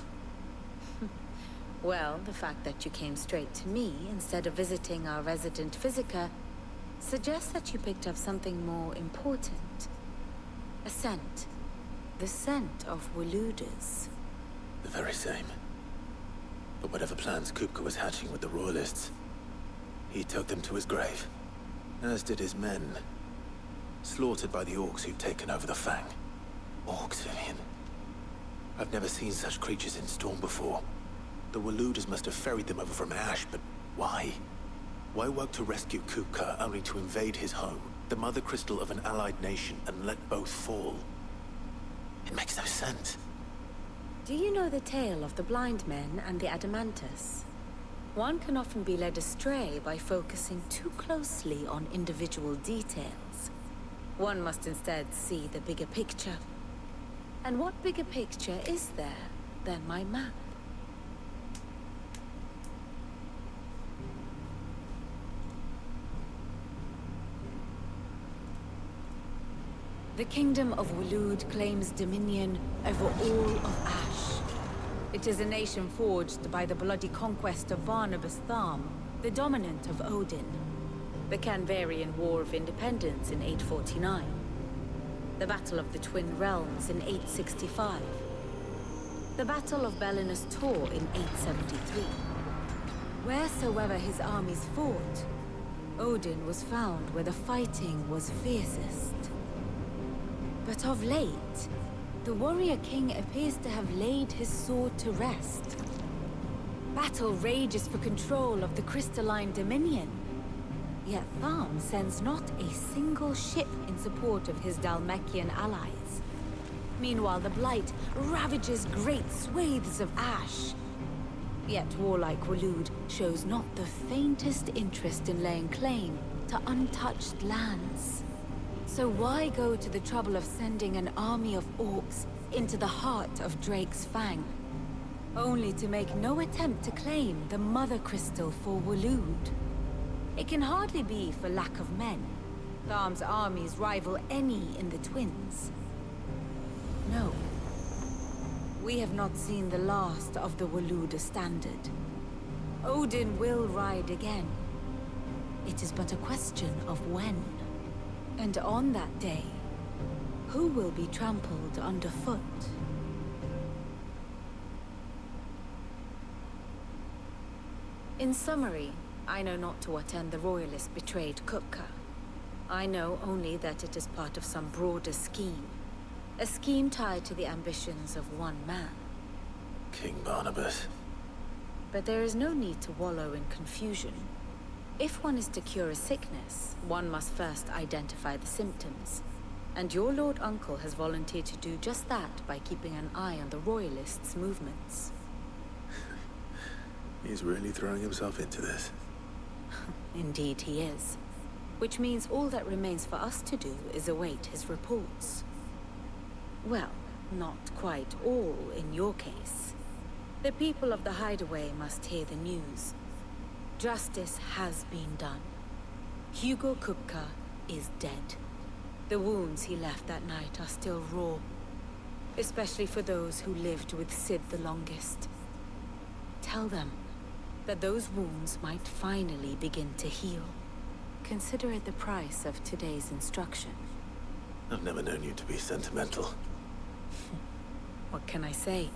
Well, the fact that you came straight to me instead of visiting our resident physiker suggests that you picked up something more important. A scent. The scent of Waludas. The very same. But whatever plans Kupka was hatching with the Royalists, he took them to his grave. As did his men. Slaughtered by the orcs who'd taken over the Fang. Orcs, Vivian. I've never seen such creatures in Storm before. The Waludas must have ferried them over from Ash, but why? Why work to rescue Kupka only to invade his home, the mother crystal of an allied nation, and let both fall? It makes no sense. Do you know the tale of the blind men and the Adamantus? One can often be led astray by focusing too closely on individual details. One must instead see the bigger picture. And what bigger picture is there than my map? The Kingdom of Waloed claims dominion over all of Ash. It is a nation forged by the bloody conquest of Barnabas Tharm, the dominant of Odin. The Canvarian War of Independence in 849. The Battle of the Twin Realms in 865. The Battle of Belinus Tor in 873. Wheresoever his armies fought, Odin was found where the fighting was fiercest. But of late, the warrior king appears to have laid his sword to rest. Battle rages for control of the crystalline dominion. Yet Tharm sends not a single ship in support of his Dhalmekian allies. Meanwhile, the Blight ravages great swathes of Ash. Yet warlike Waloed shows not the faintest interest in laying claim to untouched lands. So why go to the trouble of sending an army of orcs into the heart of Drake's Fang, only to make no attempt to claim the Mother Crystal for Waloed? It can hardly be for lack of men. Tharm's armies rival any in the Twins. No. We have not seen the last of the Waluda standard. Odin will ride again. It is but a question of when. And on that day, who will be trampled underfoot? In summary, I know not to what end the Royalists betrayed Kupka. I know only that it is part of some broader scheme. A scheme tied to the ambitions of one man. King Barnabas. But there is no need to wallow in confusion. If one is to cure a sickness, one must first identify the symptoms. And your Lord Uncle has volunteered to do just that by keeping an eye on the Royalists' movements. He's really throwing himself into this. Indeed he is. Which means all that remains for us to do is await his reports. Well, not quite all in your case. The people of the Hideaway must hear the news. Justice has been done. Hugo Kupka is dead. The wounds he left that night are still raw, especially for those who lived with Sid the longest. Tell them that those wounds might finally begin to heal. Consider it the price of today's instruction. I've never known you to be sentimental. What can I say?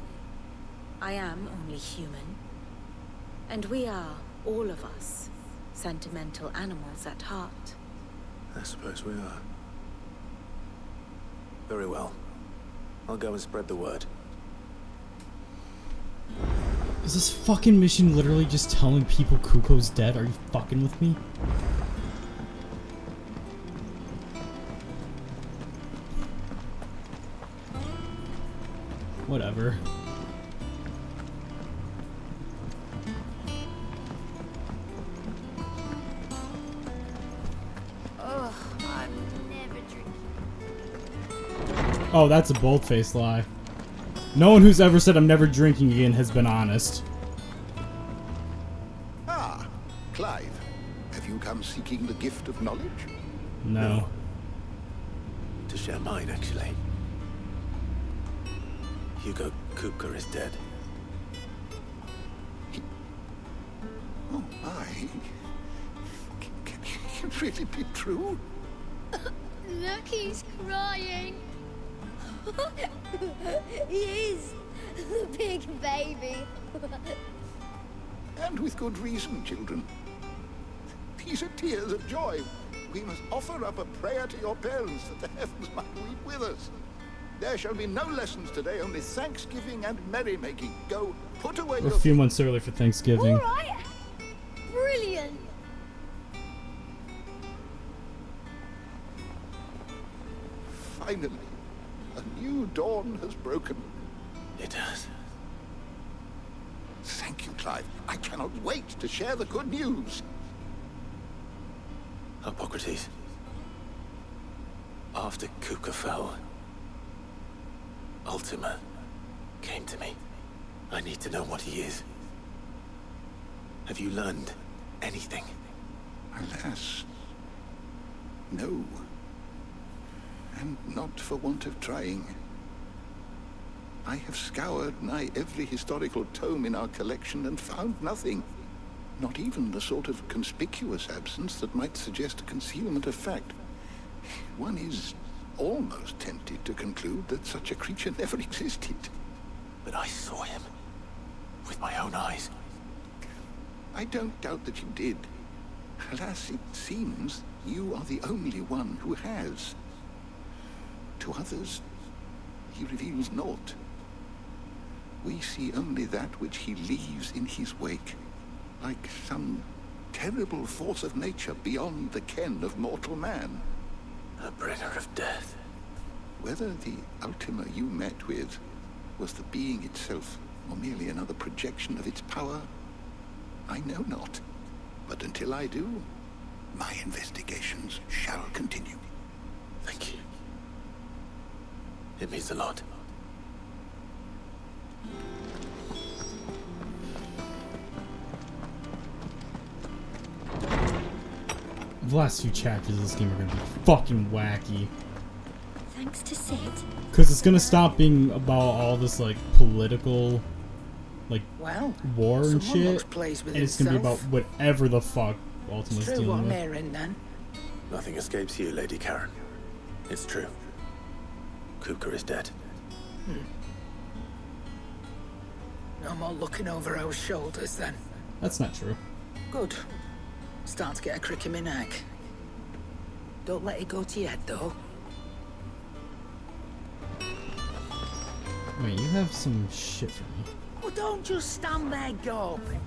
I am only human. And we are, all of us, sentimental animals at heart. I suppose we are. Very well. I'll go and spread the word. Is this fucking mission literally just telling people Kuko's dead? Are you fucking with me? Whatever. Ugh, I'm never drinking. Oh, that's a bold-faced lie. No one who's ever said I'm never drinking again has been honest. Ah, Clive. Have you come seeking the gift of knowledge? No. To share mine, actually. Hugo Kupka is dead. Oh my. Can it really be true? Look, he's crying. He is. The big baby. And with good reason, children. These are tears of joy. We must offer up a prayer to your parents that the heavens might weep with us. There shall be no lessons today, only thanksgiving and merrymaking. Go, put away We're your... a few months early for Thanksgiving. All right. Brilliant. Finally, a new dawn has broken. It has. Thank you, Clive. I cannot wait to share the good news. Hippocrates. After Kupka fell, Ultima came to me. I need to know what he is. Have you learned anything? Alas, no. And not for want of trying. I have scoured nigh every historical tome in our collection and found nothing. Not even the sort of conspicuous absence that might suggest a concealment of fact. One is almost tempted to conclude that such a creature never existed. But I saw him with my own eyes. I don't doubt that you did. Alas, it seems you are the only one who has. To others, he reveals naught. We see only that which he leaves in his wake, like some terrible force of nature beyond the ken of mortal man. A bringer of death. Whether the Ultima you met with was the being itself, or merely another projection of its power, I know not. But until I do, my investigations shall continue. Thank you. It means a lot. The last few chapters of this game are gonna be fucking wacky. Thanks to Sid. Because it's gonna stop being about all this, like, political, like, well, war and shit. With and it's gonna be about whatever the fuck Ultima's true dealing what I'm with. hearing, then. Nothing escapes you, Lady Karen. It's true. Kupka is dead. No more looking over our shoulders, then. That's not true. Good. Start to get a crick in my neck. Don't let it go to your head, though. Wait, you have some shit for me. Well, don't just stand there gawping.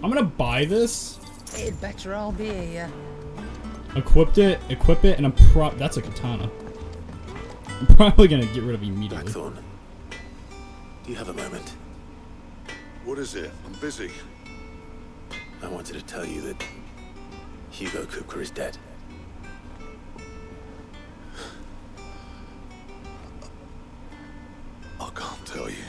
I'm gonna buy this. It'd better all be here. Equip it, and that's a katana. I'm probably gonna get rid of it immediately. Blackthorn, do you have a moment? What is it? I'm busy. I wanted to tell you that Hugo Kupka is dead. I can't tell you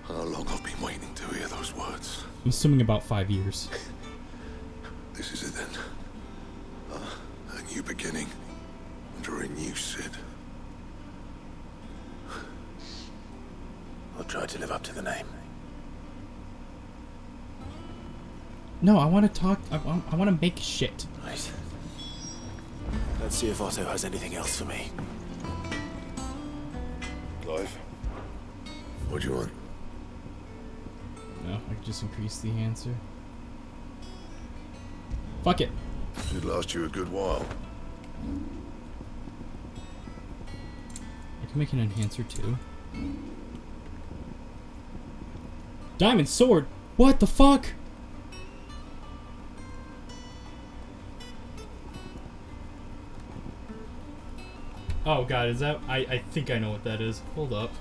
how long I've been waiting to hear those words. I'm assuming about 5 years. This is it then. A new beginning under a new Sid. I'll try to live up to the name. No, I want to talk. I want to make shit. Right. Let's see if Otto has anything else for me. Clive, what do you want? No, I could just increase the answer. Fuck it. Should last you a good while. I can make an enhancer too. Diamond sword? What the fuck? Oh god, is that... I think I know what that is. Hold up.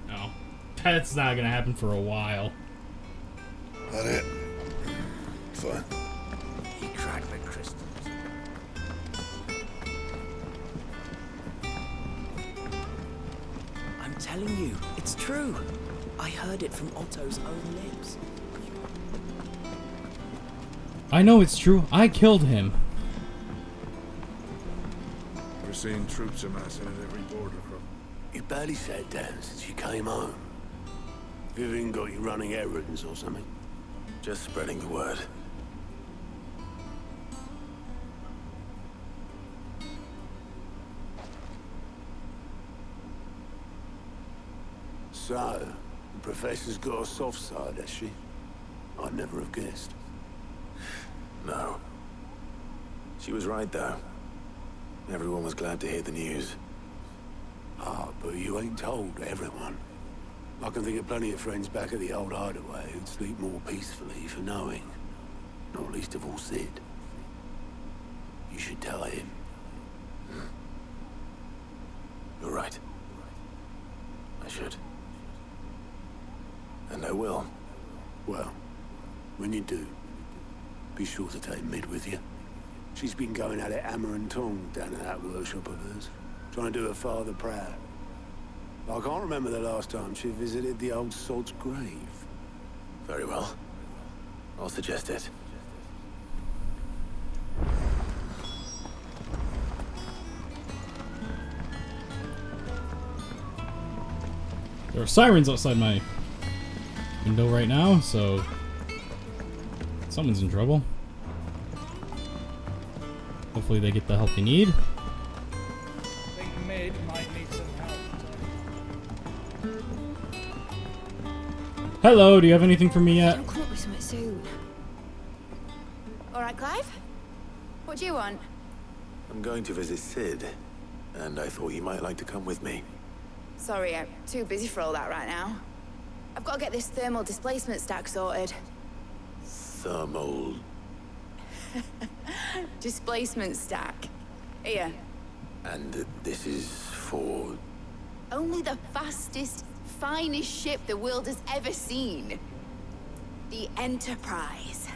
No. That's not gonna happen for a while. That it? Fine. He cracked the crystals. I'm telling you, it's true. I heard it from Otto's own lips. I know it's true. I killed him. We're seeing troops amassing at every border cross. You barely sat down since you came home. Vivian got you running errands or something? Just spreading the word. So, the Professor's got a soft side, has she? I'd never have guessed. No. She was right, though. Everyone was glad to hear the news. Ah, but you ain't told everyone. I can think of plenty of friends back at the old hideaway who'd sleep more peacefully for knowing. Not least of all Sid. You should tell him. You're right. I should. And I will. Well, when you do, be sure to take Mid with you. She's been going at it hammer and tong down at that workshop of hers, trying to do her father proud. I can't remember the last time she visited the old sod's grave. Very well. I'll suggest it. There are sirens outside my window right now, so someone's in trouble. Hopefully they get the help they need. I think Mid might need some help. Hello, do you have anything for me yet? I'll come up with something soon. All right, Clive. What do you want? I'm going to visit Sid, and I thought you might like to come with me. Sorry, I'm too busy for all that right now. I've got to get this thermal displacement stack sorted. Thermal... Displacement stack. Here. And this is for... Only the fastest, finest ship the world has ever seen. The Enterprise.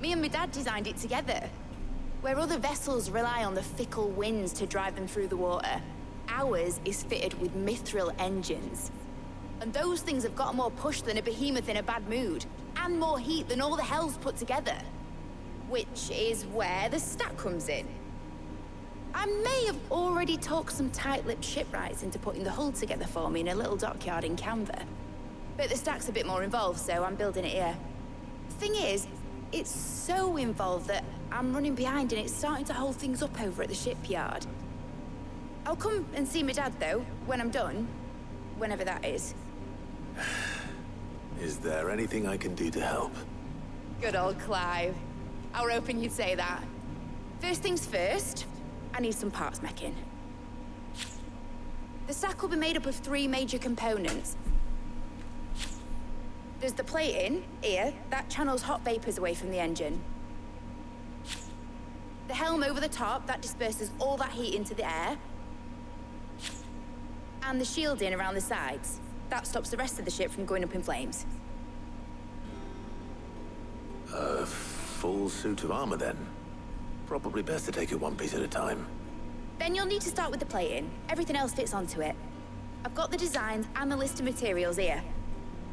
Me and my dad designed it together. Where other vessels rely on the fickle winds to drive them through the water, ours is fitted with mithril engines. And those things have got more push than a behemoth in a bad mood, and more heat than all the hells put together. Which is where the stack comes in. I may have already talked some tight-lipped shipwrights into putting the hull together for me in a little dockyard in Canva. But the stack's a bit more involved, so I'm building it here. Thing is, it's so involved that I'm running behind and it's starting to hold things up over at the shipyard. I'll come and see my dad, though, when I'm done. Whenever that is. Is there anything I can do to help? Good old Clive. I were hoping you'd say that. First things first, I need some parts meching. The stack will be made up of 3 major components. There's the plating, here, that channels hot vapors away from the engine. The helm over the top, that disperses all that heat into the air. And the shielding around the sides. That stops the rest of the ship from going up in flames. A full suit of armor, then. Probably best to take it one piece at a time. Then you'll need to start with the plating. Everything else fits onto it. I've got the designs and the list of materials here.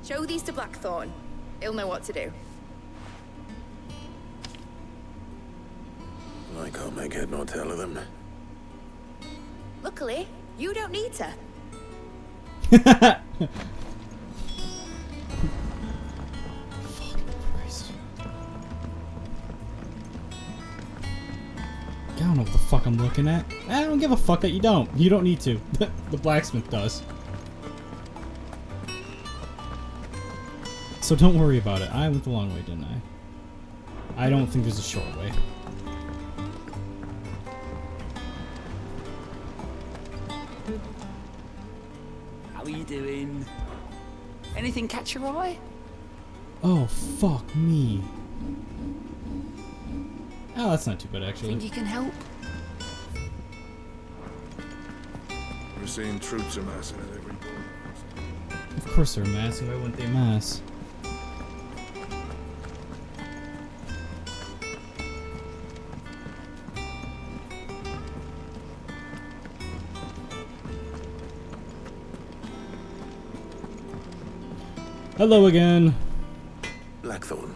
Show these to Blackthorn. He'll know what to do. I can't make head nor tail of them. Luckily, you don't need to. I don't know what the fuck I'm looking at. I don't give a fuck that you don't. You don't need to. The blacksmith does. So don't worry about it. I went the long way, didn't I? I don't think there's a short way. How are you doing? Anything catch your eye? Oh, fuck me. Oh, that's not too bad, actually. Think you can help? We're seeing troops amassing at every point. Of course they're amassing. Why wouldn't they amass? Hello again. Blackthorn,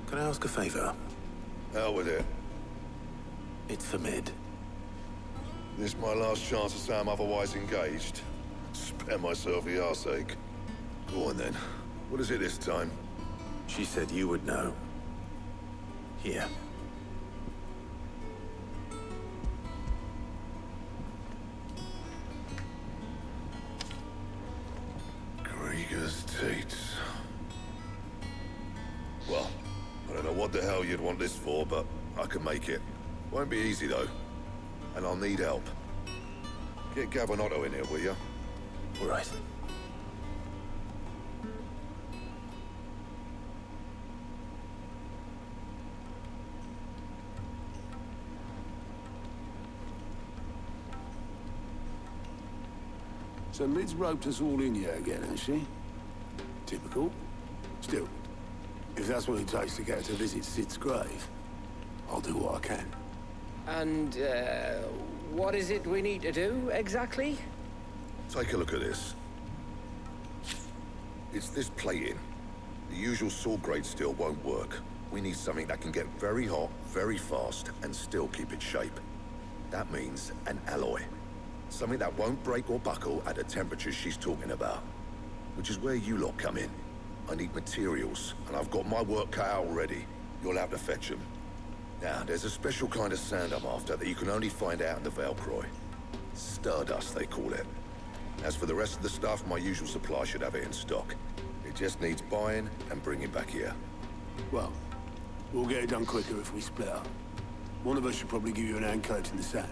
can I ask a favor? Hell with it. It's for Mid. This my last chance to say I'm otherwise engaged. Spare myself the arseache. Go on then. What is it this time? She said you would know. Here. Krieger's Tates. Well, I don't know what the hell you'd want this for, but I can make it. Won't be easy though. And I'll need help. Get Gavin-Otto in here, will ya? All right. So Mid's roped us all in here again, has she? Typical. Still, if that's what it takes to get her to visit Sid's grave, I'll do what I can. And, what is it we need to do, exactly? Take a look at this. It's this plating. The usual saw grade steel won't work. We need something that can get very hot, very fast, and still keep its shape. That means an alloy. Something that won't break or buckle at the temperatures she's talking about. Which is where you lot come in. I need materials, and I've got my work cut out already. You'll have to fetch them. Now, there's a special kind of sand I'm after that you can only find out in the Valkyrie. Stardust, they call it. As for the rest of the stuff, my usual supply should have it in stock. It just needs buying and bringing back here. Well, we'll get it done quicker if we split up. One of us should probably give you an hand coat in the sand.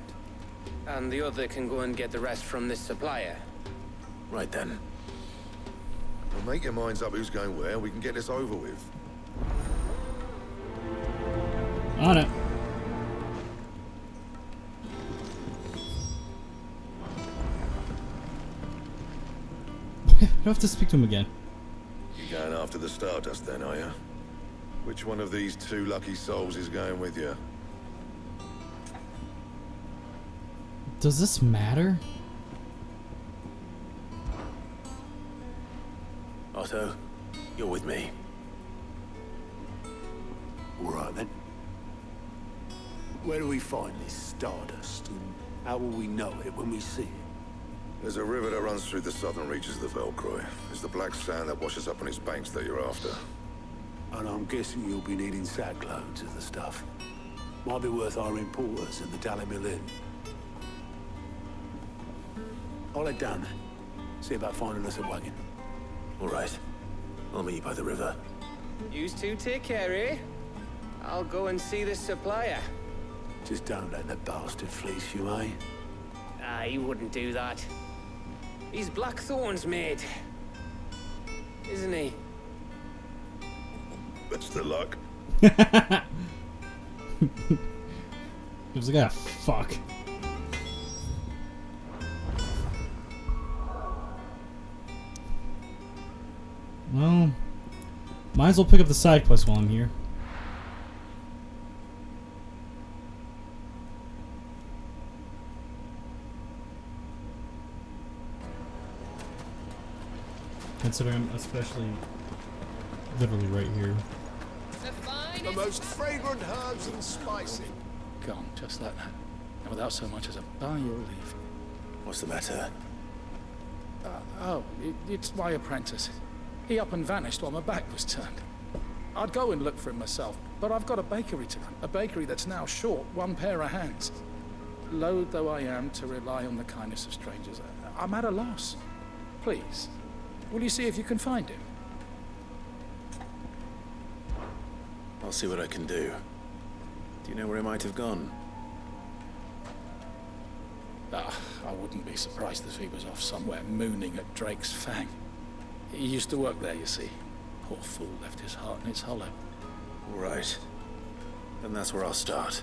And the other can go and get the rest from this supplier. Right then. Well, make your minds up who's going where, and we can get this over with. On it. I have to speak to him again. You going after the Stardust then, are you? Which one of these 2 lucky souls is going with you? Does this matter? Otto, you're with me. All right then. Where do we find this Stardust, and how will we know it when we see it? There's a river that runs through the southern reaches of the Valkyrie. It's the black sand that washes up on its banks that you're after. And I'm guessing you'll be needing sackloads of the stuff. Might be worth our importers at the Dalimil Inn. I'll head down then. See about finding us a wagon. All right. I'll meet you by the river. You two take care, eh? I'll go and see this supplier. Just don't let the bastard fleece you, eh? Ah, he wouldn't do that. He's Blackthorn's mate. Isn't he? Best of luck. He was like, ah, fuck. Well, might as well pick up the side quest while I'm here. Considering I'm especially literally right here. The most fragrant herbs and spices. Gone, just like that. And without so much as a by your leave. What's the matter? It's my apprentice. He up and vanished while my back was turned. I'd go and look for him myself, but I've got a bakery to run. A bakery that's now short one pair of hands. Loath though I am to rely on the kindness of strangers, I'm at a loss. Please, will you see if you can find him? I'll see what I can do. Do you know where he might have gone? I wouldn't be surprised if he was off somewhere mooning at Drake's Fang. He used to work there, you see. Poor fool left his heart in its hollow. All right. Then that's where I'll start.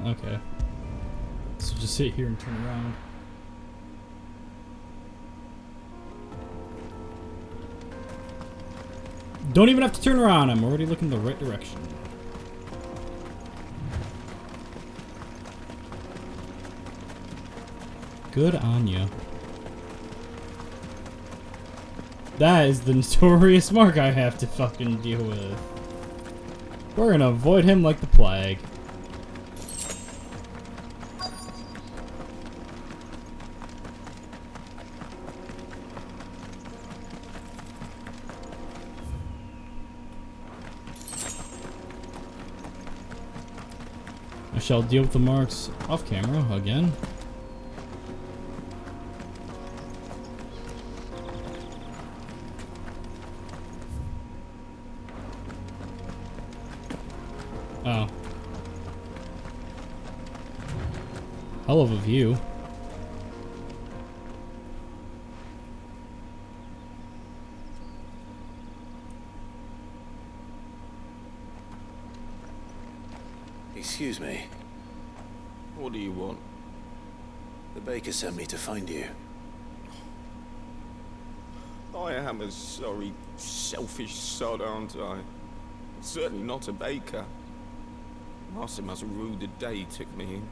Okay. So just sit here and turn around. Don't even have to turn around. I'm already looking the right direction. Good on you. That is the notorious Mark I have to fucking deal with. We're gonna avoid him like the plague. I shall deal with the marks off camera again. Oh. Hell of a view. Excuse me. What do you want? The baker sent me to find you. I am a sorry, selfish sod, aren't I? Certainly not a baker. Master must rue the day he took me in.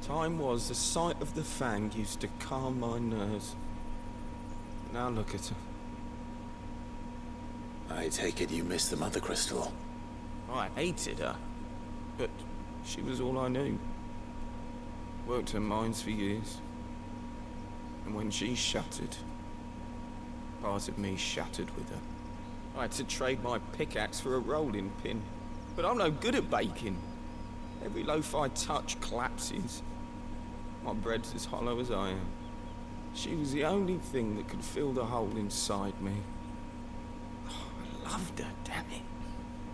Time was the sight of the Fang used to calm my nerves. Now look at her. I take it you missed the Mother Crystal. I hated her, but she was all I knew. Worked her mines for years. And when she shattered, part of me shattered with her. I had to trade my pickaxe for a rolling pin. But I'm no good at baking. Every loaf I touch collapses. My bread's as hollow as I am. She was the only thing that could fill the hole inside me. Oh, I loved her, damn it.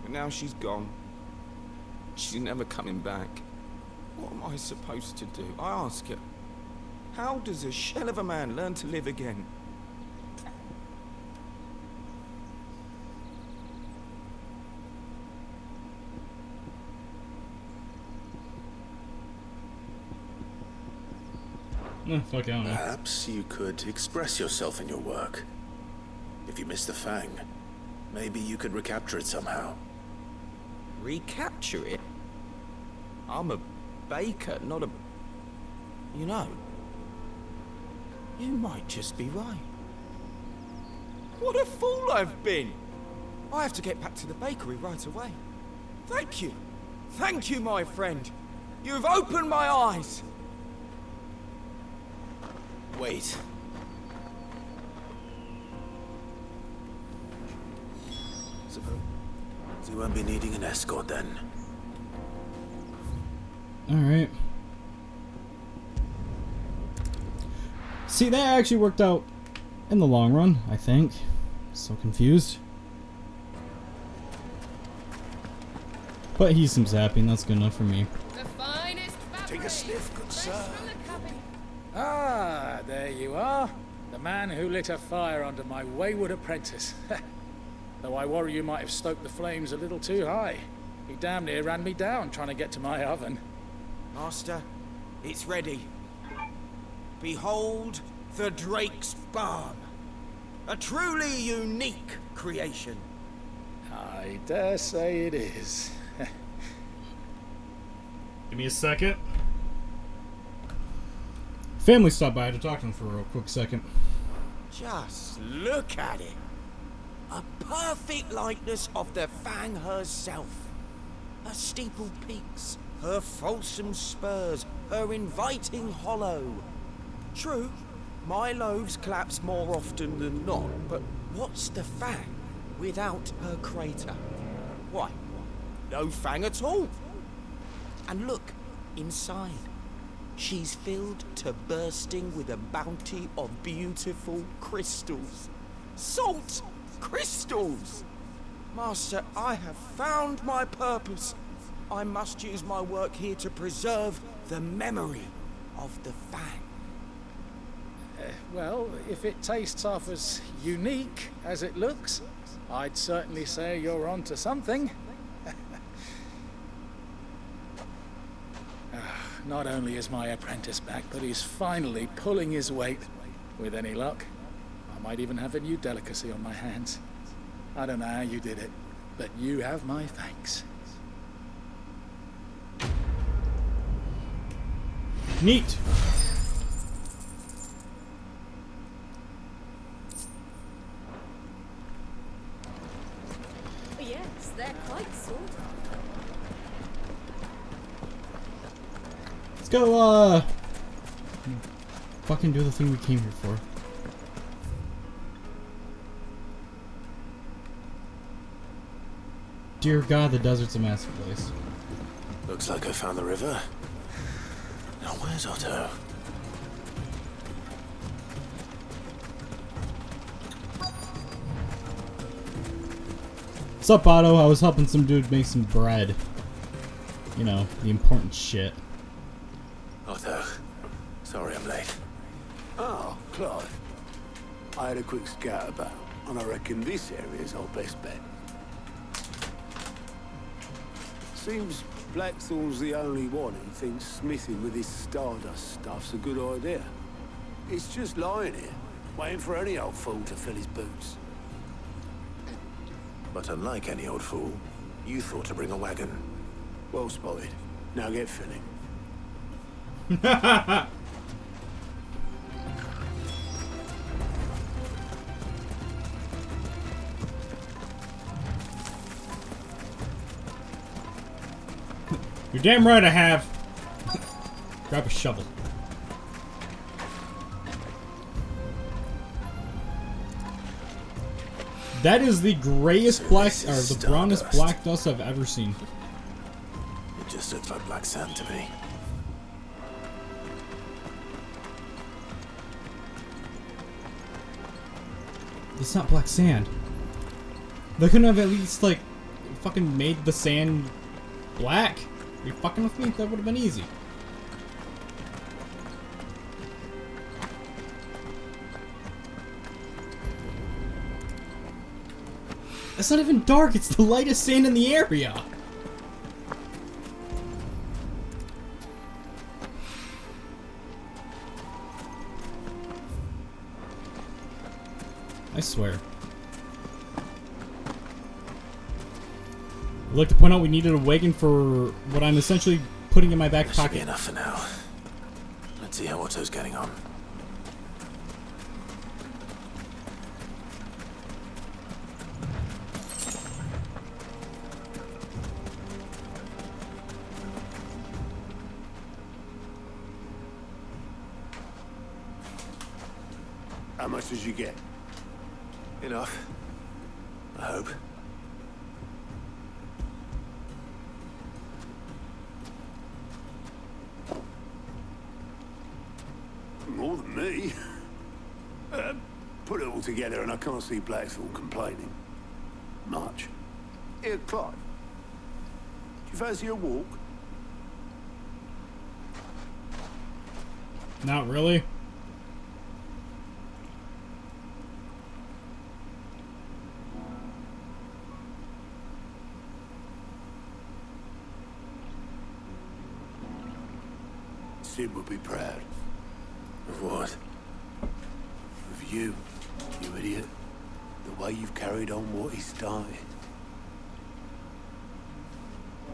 But now she's gone. She's never coming back. What am I supposed to do? I ask her. How does a shell of a man learn to live again? Fuck, I don't know. Perhaps you could express yourself in your work. If you miss the Fang, maybe you could recapture it somehow. Recapture it? I'm a baker, not a... You know, you might just be right. What a fool I've been! I have to get back to the bakery right away. Thank you. Thank you, my friend. You've opened my eyes. Wait. Suppose you won't be needing an escort then. Alright. See, that actually worked out in the long run, I think. So confused. But he seems happy, and that's good enough for me. Take a sniff, good sir. Ah, there you are. The man who lit a fire under my wayward apprentice. Though I worry you might have stoked the flames a little too high. He damn near ran me down trying to get to my oven. Master, it's ready. Behold the Drake's Balm. A truly unique creation. I dare say it is. Give me a second. Family stopped by to talk to him for a real quick second. Just look at it. A perfect likeness of the Fang herself. Her steepled peaks, her fulsome spurs, her inviting hollow. True, my loaves collapse more often than not, but what's the Fang without her crater? Why, no Fang at all. And look, inside. She's filled to bursting with a bounty of beautiful crystals. Salt crystals! Master, I have found my purpose. I must use my work here to preserve the memory of the Fang. Well, if it tastes half as unique as it looks, I'd certainly say you're onto something. Not only is my apprentice back, but he's finally pulling his weight. With any luck, I might even have a new delicacy on my hands. I don't know how you did it, but you have my thanks. Neat. Yes, they're quite sorted. Let's go, fucking do the thing we came here for. Dear God, the desert's a massive place. Looks like I found the river. Now where's Otto? What's up, Otto? I was helping some dude make some bread. You know, the important shit. Otto, sorry I'm late. Oh, Clive. I had a quick scout about, and I reckon this area's our best bet. Seems Blackthorn's the only one who thinks smithing with this stardust stuff's a good idea. It's just lying here, waiting for any old fool to fill his boots. But unlike any old fool, you thought to bring a wagon. Well spotted. Now get filling. You're damn right I have. Grab a shovel. That is the grayest black, or the brownest black dust I've ever seen. It just looks like black sand to me. It's not black sand. They couldn't have at least, like, fucking made the sand black. Are you fucking with me? That would have been easy. It's not even dark, it's the lightest sand in the area. I swear. I'd like to point out we needed a wagon for what I'm essentially putting in my back That should pocket. be enough for now. Let's see how Otto's getting on. How much did you get? Enough. I hope. Me? Put it all together and I can't see Blackthorne complaining. Much. Here, Clive. Do you fancy a walk? Not really. Sid would be proud. Of what? Of you, you idiot. The way you've carried on what he started.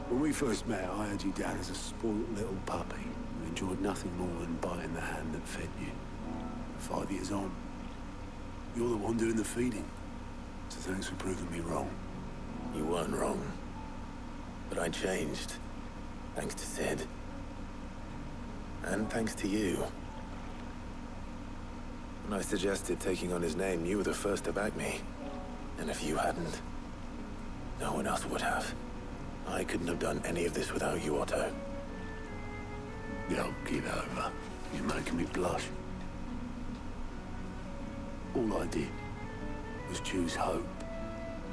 When we first met, I had you down as a spoilt little puppy who enjoyed nothing more than biting the hand that fed you. 5 years on, you're the one doing the feeding. So thanks for proving me wrong. You weren't wrong. But I changed. Thanks to Sid. And thanks to you. When I suggested taking on his name, you were the first to back me. And if you hadn't, no one else would have. I couldn't have done any of this without you, Otto. Don't give over. You're making me blush. All I did was choose hope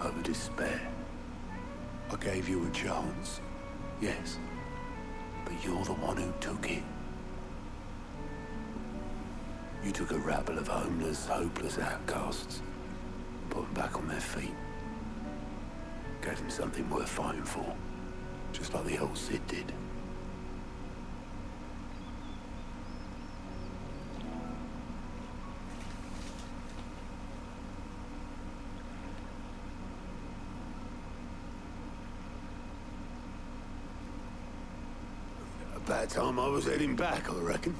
over despair. I gave you a chance, yes, but you're the one who took it. You took a rabble of homeless, hopeless outcasts and put them back on their feet. Gave them something worth fighting for, just like the old Sid did. About time I was heading back, I reckon.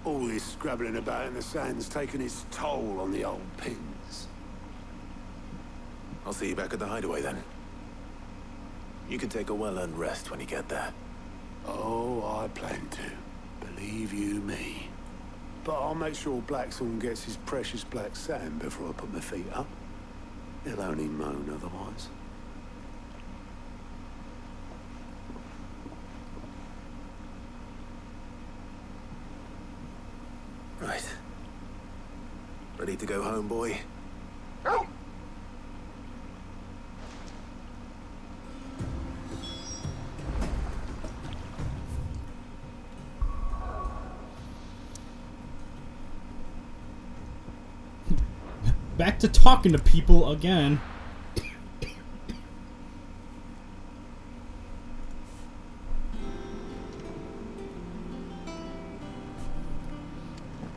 All this scrabbling about in the sand's taken its toll on the old pins. I'll see you back at the hideaway then. You can take a well-earned rest when you get there. Oh, I plan to. Believe you me. But I'll make sure Blackthorne gets his precious black sand before I put my feet up. He'll only moan otherwise. Right. Ready to go home, boy? Back to talking to people again.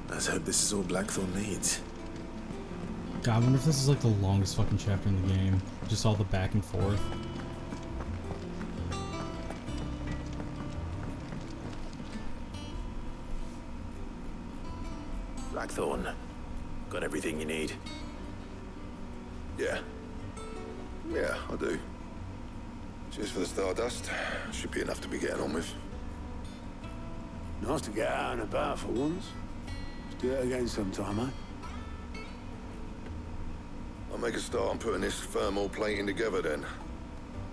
Let's hope this is all Blackthorne needs. God, I wonder if this is like the longest fucking chapter in the game. Just all the back and forth. Blackthorne, got everything you need? Yeah. Yeah, I do. Just for the Stardust. Should be enough to be getting on with. Nice to get out and about for once. Let's do it again sometime, eh? I'll make a start on putting this thermal plating together then.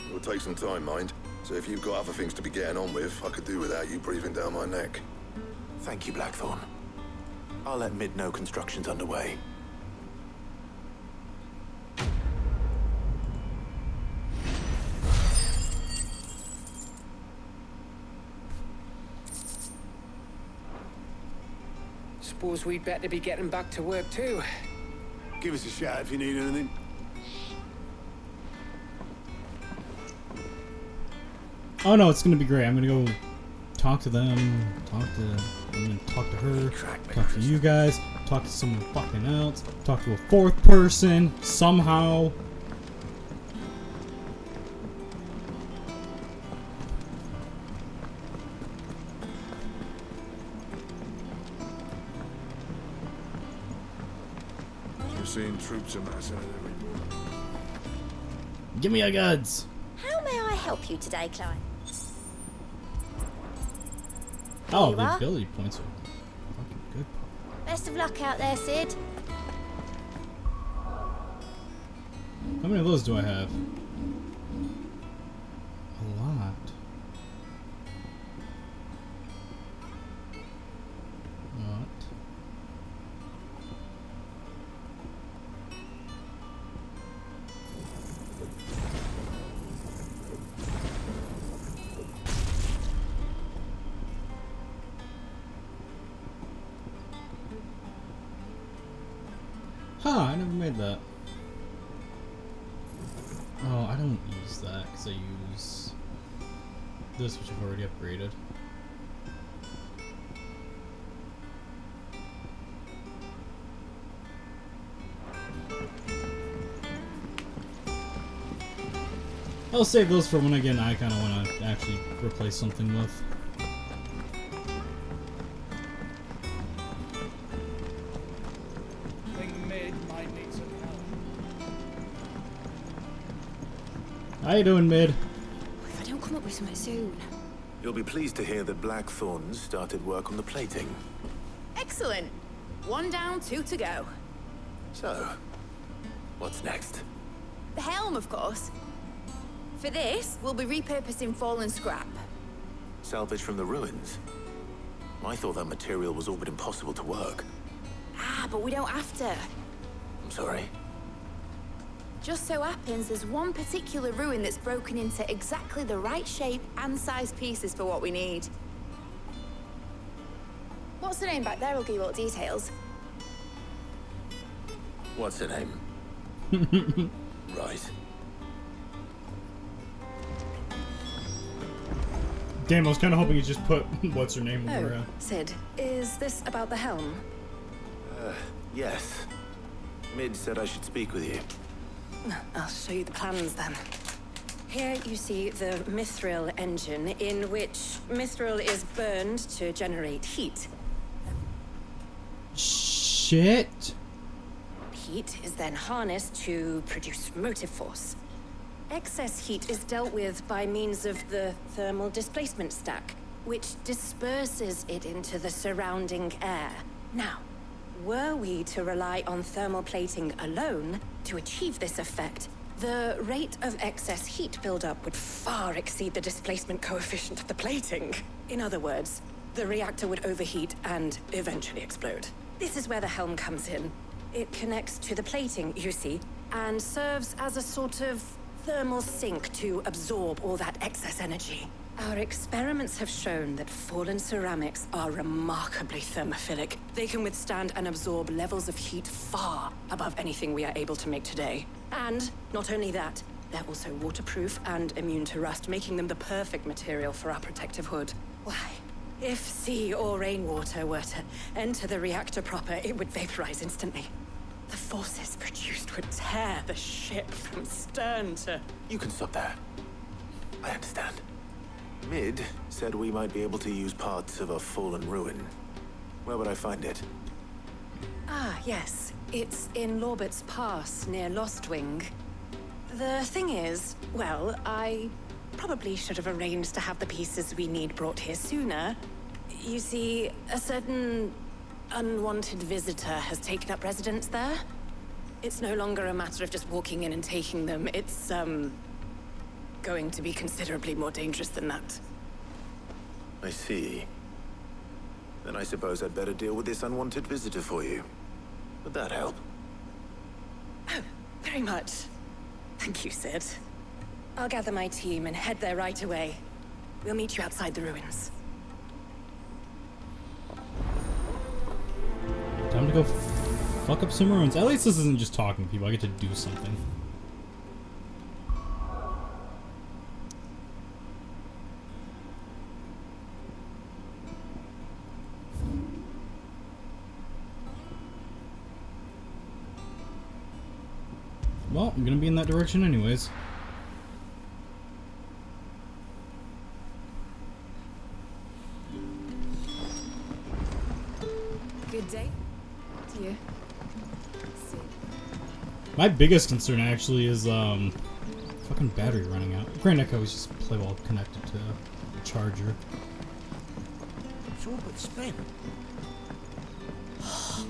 It will take some time, mind. So if you've got other things to be getting on with, I could do without you breathing down my neck. Thank you, Blackthorne. I'll let Mid know construction's underway. Suppose we'd better be getting back to work too. Give us a shout if you need anything. Oh no, it's gonna be great. I'm gonna go talk to them, I'm gonna talk to her, talk to you guys, talk to someone fucking else, talk to a fourth person, somehow. We're seeing troops amassing at every border. Give me your goods! How may I help you today, Clive? Oh, you the are. ability points are fucking good. Best of luck out there, Sid. How many of those do I have? A lot. What? Huh, I never made that. Oh, I don't use that because I use this, which I've already upgraded. I'll save those for when again I kind of want to actually replace something with. Think mid might need some help. How you doing, Mid? If I don't come up with something soon. You'll be pleased to hear that Blackthorn's started work on the plating. Excellent. 1 down, 2 to go. So, what's next? The helm, of course. For this, we'll be repurposing fallen scrap. Salvage from the ruins? I thought that material was all but impossible to work. Ah, but we don't have to. I'm sorry. Just so happens there's one particular ruin that's broken into exactly the right shape and size pieces for what we need. What's the name back there? I'll give you all the details. What's her name? Right. Damn, I was kind of hoping you just put what's her name when we were Oh, Sid, is this about the helm? Yes. Mid said I should speak with you. I'll show you the plans then. Here you see the mithril engine, in which mithril is burned to generate heat. Shit. Heat is then harnessed to produce motive force. Excess heat is dealt with by means of the thermal displacement stack, which disperses it into the surrounding air. Now, were we to rely on thermal plating alone to achieve this effect, the rate of excess heat buildup would far exceed the displacement coefficient of the plating. In other words, the reactor would overheat and eventually explode. This is where the helm comes in. It connects to the plating, you see, and serves as a sort of thermal sink to absorb all that excess energy. Our experiments have shown that fallen ceramics are remarkably thermophilic. They can withstand and absorb levels of heat far above anything we are able to make today. And not only that, they're also waterproof and immune to rust, making them the perfect material for our protective hood. Why? If sea or rainwater were to enter the reactor proper, it would vaporize instantly. The forces produced would tear the ship from stern to... You can stop there. I understand. Mid said we might be able to use parts of a fallen ruin. Where would I find it? Ah, yes. It's in Lorbert's Pass, near Lostwing. The thing is, well, I probably should have arranged to have the pieces we need brought here sooner. You see, a certain unwanted visitor has taken up residence there. It's no longer a matter of just walking in and taking them. It's, going to be considerably more dangerous than that. I see. Then I suppose I'd better deal with this unwanted visitor for you. Would that help? Oh, very much. Thank you, Sid. I'll gather my team and head there right away. We'll meet you outside the ruins. Time to go fuck up some ruins. At least this isn't just talking to people. I get to do something. Well, I'm gonna be in that direction anyways. Good day to you. My biggest concern actually is fucking battery running out. Granted, I could always just play while connected to the charger. It's all but spent.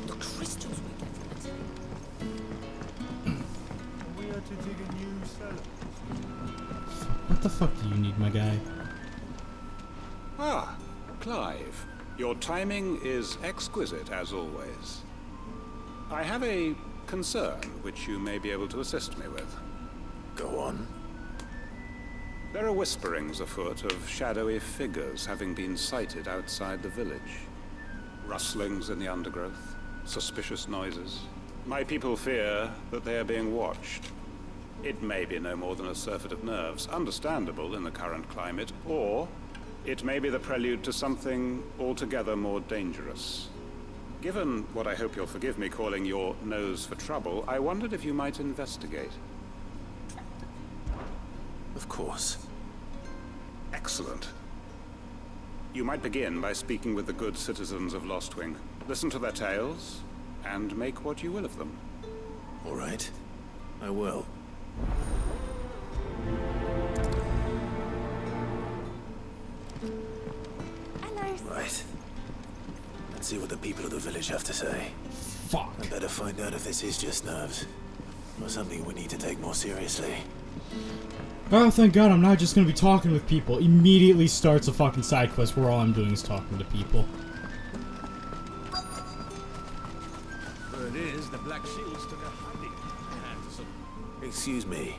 The crystals we get from the tank. We had to dig a new cellar. What the fuck do you need, my guy? Ah, Clive. Your timing is exquisite, as always. I have a concern which you may be able to assist me with. Go on. There are whisperings afoot of shadowy figures having been sighted outside the village. Rustlings in the undergrowth, suspicious noises, My people fear that they are being watched. It may be no more than a surfeit of nerves, understandable in the current climate, or it may be the prelude to something altogether more dangerous. Given what I hope you'll forgive me calling your nose for trouble, I wondered if you might investigate. Of course. Excellent. You might begin by speaking with the good citizens of Lostwing. Listen to their tales, and make what you will of them. All right. I will. Hello. Right. Let's see what the people of the village have to say. Fuck. I better find out if this is just nerves, or something we need to take more seriously. Oh, thank God I'm not just gonna be talking with people. Immediately starts a fucking side quest where all I'm doing is talking to people. Word is, the Black Shields took a hiding. Excuse me.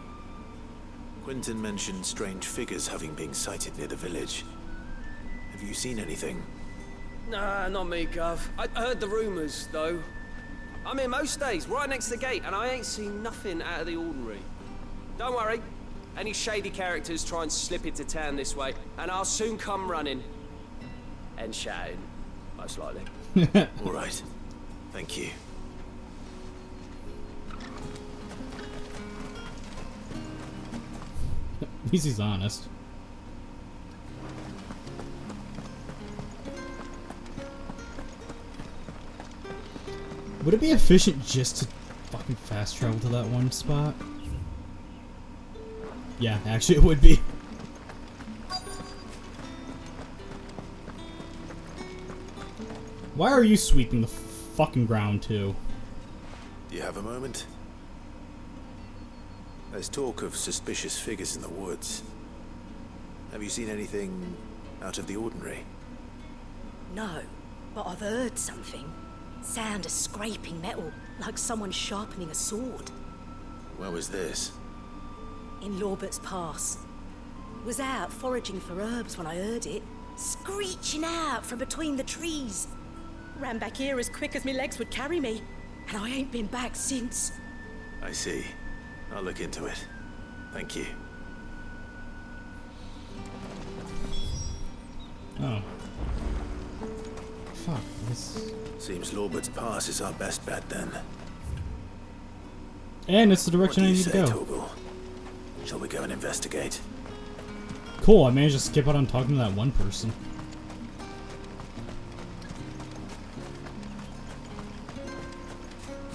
Quentin mentioned strange figures having been sighted near the village. Have you seen anything? Nah, not me, Gov. I heard the rumours, though. I'm here most days, right next to the gate, and I ain't seen nothing out of the ordinary. Don't worry. Any shady characters try and slip into town this way, and I'll soon come running. And shouting, most likely. All right. Thank you. At least he's honest. Would it be efficient just to fucking fast travel to that one spot? Yeah, actually it would be. Why are you sweeping the fucking ground too? Do you have a moment? There's talk of suspicious figures in the woods. Have you seen anything out of the ordinary? No, but I've heard something. Sound of scraping metal, like someone sharpening a sword. Where was this? In Lorbert's Pass. Was out foraging for herbs when I heard it, screeching out from between the trees. Ran back here as quick as my legs would carry me, and I ain't been back since. I see. I'll look into it. Thank you. Oh. Fuck, this... Seems Lorbert's Pass is our best bet then. And it's the direction I need to go. Toggle? Shall we go and investigate? Cool, I managed to skip out on talking to that one person.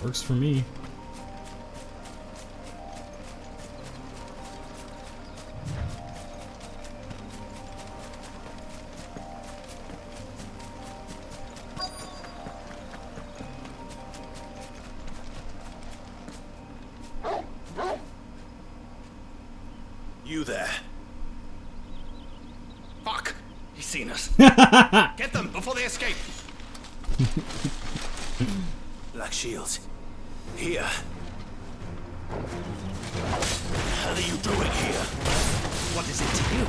Works for me. You there. Fuck! He's seen us. Get them before they escape. Black Shields. Here. What the hell are you doing here? What is it to you?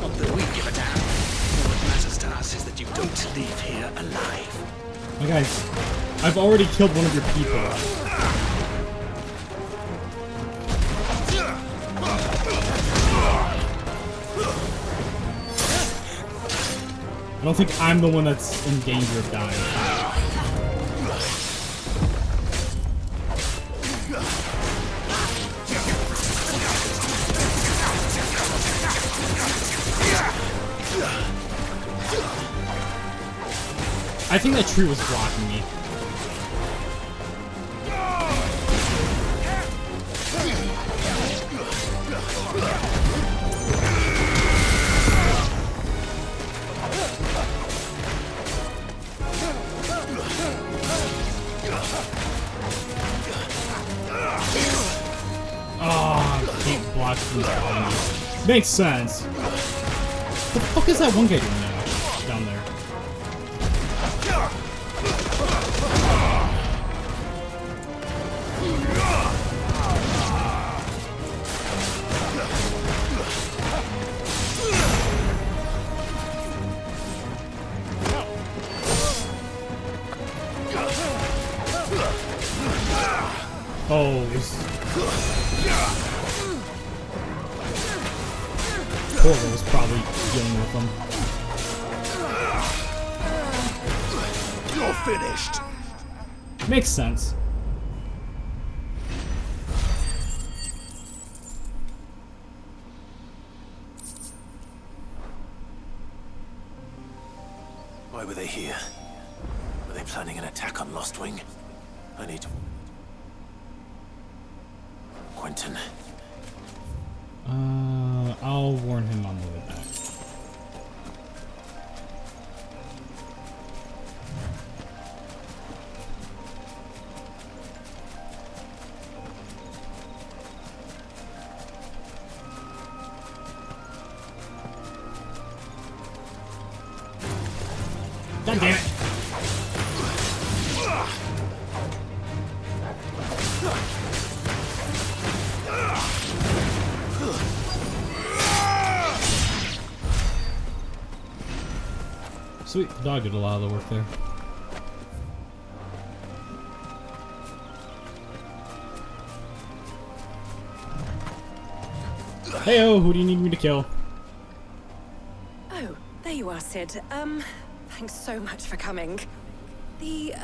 Not that we give a damn. What matters to us is that you don't leave here alive. Hey guys, I've already killed one of your people. I don't think I'm the one that's in danger of dying. I think that tree was blocking me. Oh, can't block from behind me. Makes sense. What the fuck is that one guy doing now? Down there. Torgo was probably dealing with them. You're finished. Makes sense. Why were they here? Were they planning an attack on Lost Wing? I need to... Quentin. I'll warn him on the way back. God damn it. Sweet, the dog did a lot of the work there. Heyo, who do you need me to kill? Oh, there you are, Sid. Thanks so much for coming. The,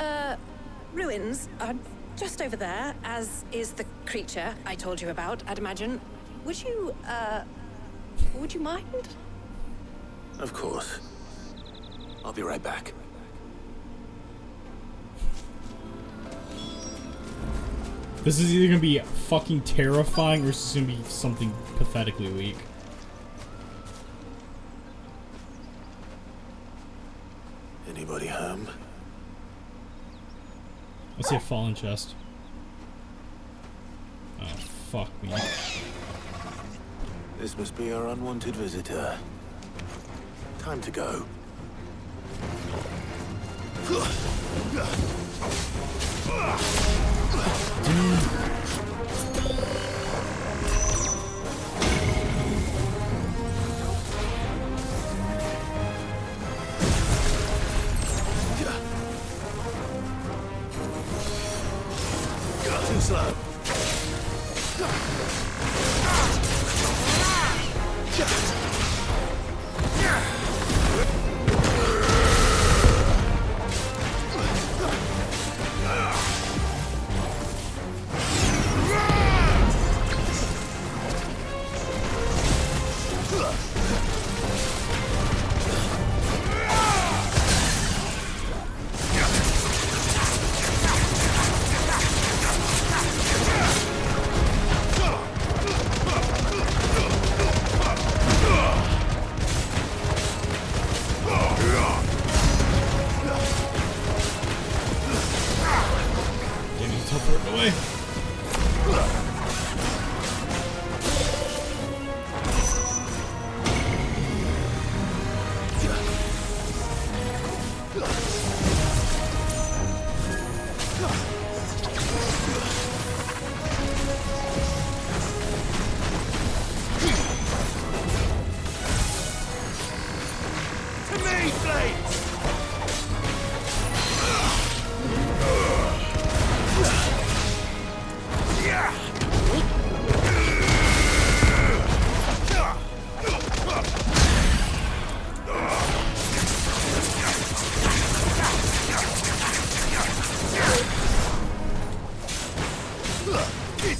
ruins are just over there, as is the creature I told you about, I'd imagine. Would you mind? Of course. I'll be right back. This is either gonna be fucking terrifying or this is gonna be something pathetically weak. Anybody home? I see a fallen chest. Oh, fuck me. This must be our unwanted visitor. Time to go. Too slow.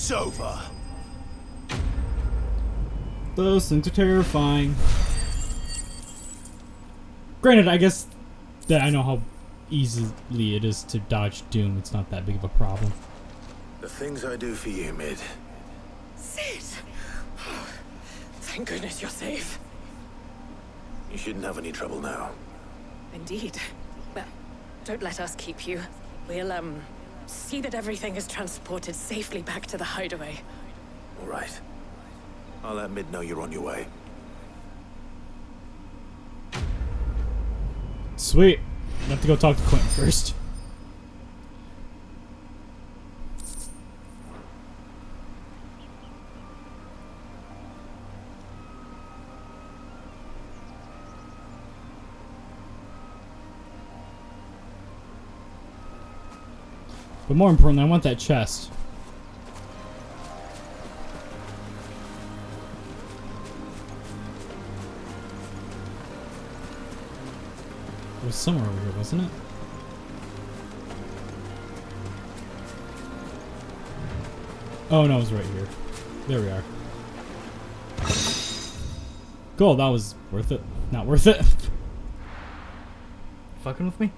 It's over. Those things are terrifying. Granted, I guess that I know how easily it is to dodge doom. It's not that big of a problem. The things I do for you, Mid. Sid! Oh, thank goodness you're safe. You shouldn't have any trouble now. Indeed. Well, don't let us keep you. We'll, see that everything is transported safely back to the hideaway. All right. I'll let Mid know you're on your way. Sweet. I have to go talk to Quentin first. But more importantly, I want that chest. It was somewhere over here, wasn't it? Oh no, it was right here. There we are. Cool, that was worth it. Not worth it. Fucking with me?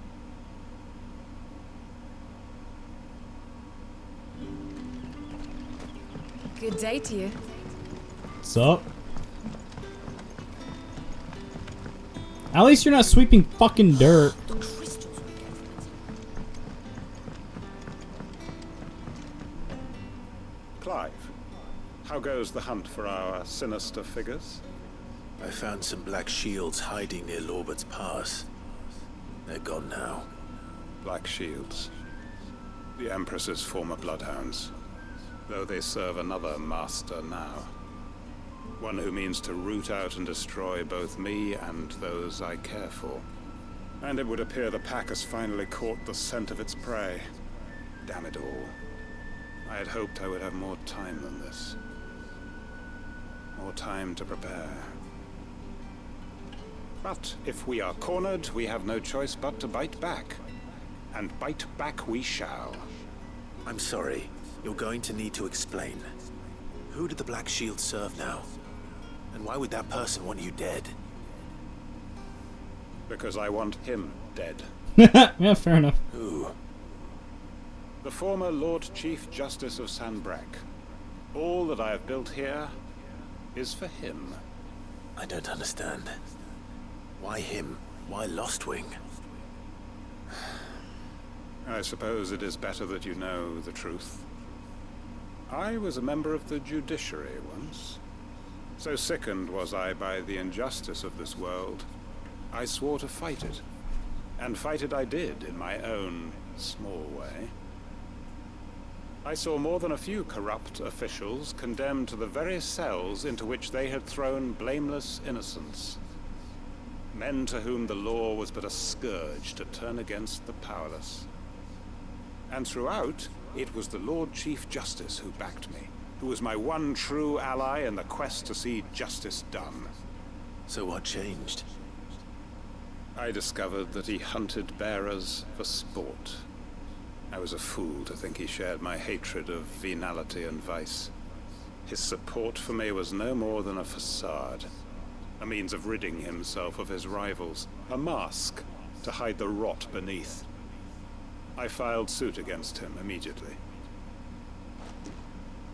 Good day to you. What's up? At least you're not sweeping fucking dirt. Clive, how goes the hunt for our sinister figures? I found some black shields hiding near Lorbert's Pass. They're gone now. Black shields. The Empress's former bloodhounds. Though they serve another master now. One who means to root out and destroy both me and those I care for. And it would appear the pack has finally caught the scent of its prey. Damn it all. I had hoped I would have more time than this. More time to prepare. But if we are cornered, we have no choice but to bite back. And bite back we shall. I'm sorry. You're going to need to explain. Who did the Black Shield serve now? And why would that person want you dead? Because I want him dead. Yeah, fair enough. Who? The former Lord Chief Justice of Sanbreque. All that I have built here is for him. I don't understand. Why him? Why Lostwing? I suppose it is better that you know the truth. I was a member of the judiciary once. So sickened was I by the injustice of this world, I swore to fight it. And fight it I did, in my own small way. I saw more than a few corrupt officials condemned to the very cells into which they had thrown blameless innocents. Men to whom the law was but a scourge to turn against the powerless. And throughout, it was the Lord Chief Justice who backed me, who was my one true ally in the quest to see justice done. So what changed? I discovered that he hunted bearers for sport. I was a fool to think he shared my hatred of venality and vice. His support for me was no more than a facade, a means of ridding himself of his rivals, a mask to hide the rot beneath. I filed suit against him immediately.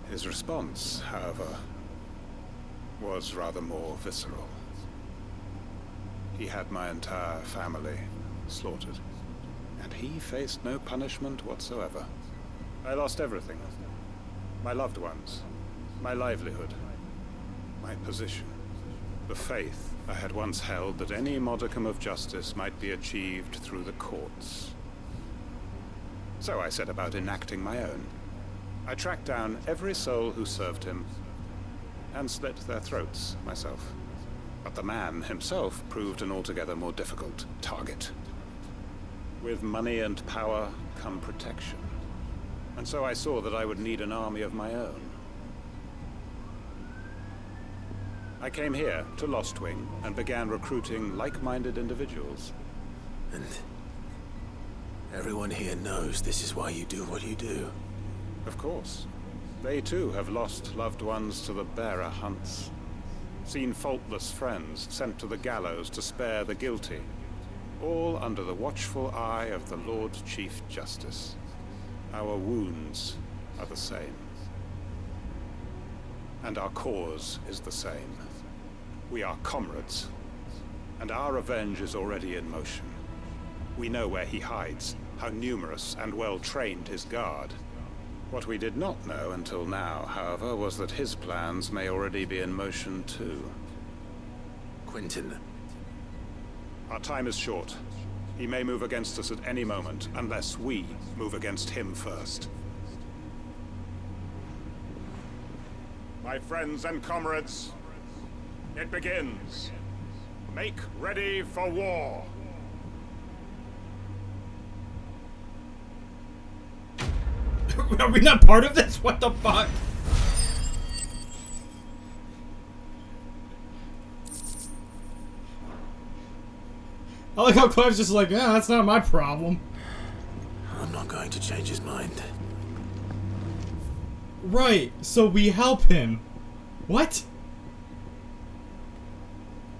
His response, however, was rather more visceral. He had my entire family slaughtered, and he faced no punishment whatsoever. I lost everything. My loved ones, my livelihood, my position, the faith I had once held that any modicum of justice might be achieved through the courts. So I set about enacting my own. I tracked down every soul who served him, and slit their throats myself. But the man himself proved an altogether more difficult target. With money and power come protection. And so I saw that I would need an army of my own. I came here to Lostwing and began recruiting like-minded individuals. And everyone here knows this is why you do what you do. Of course. They too have lost loved ones to the bearer hunts. Seen faultless friends sent to the gallows to spare the guilty. All under the watchful eye of the Lord Chief Justice. Our wounds are the same. And our cause is the same. We are comrades. And our revenge is already in motion. We know where he hides, how numerous and well-trained his guard. What we did not know until now, however, was that his plans may already be in motion too. Quentin. Our time is short. He may move against us at any moment, unless we move against him first. My friends and comrades, it begins. Make ready for war. Are we not part of this? What the fuck? I like how Clive's just like, yeah, that's not my problem. I'm not going to change his mind. Right, so we help him. What?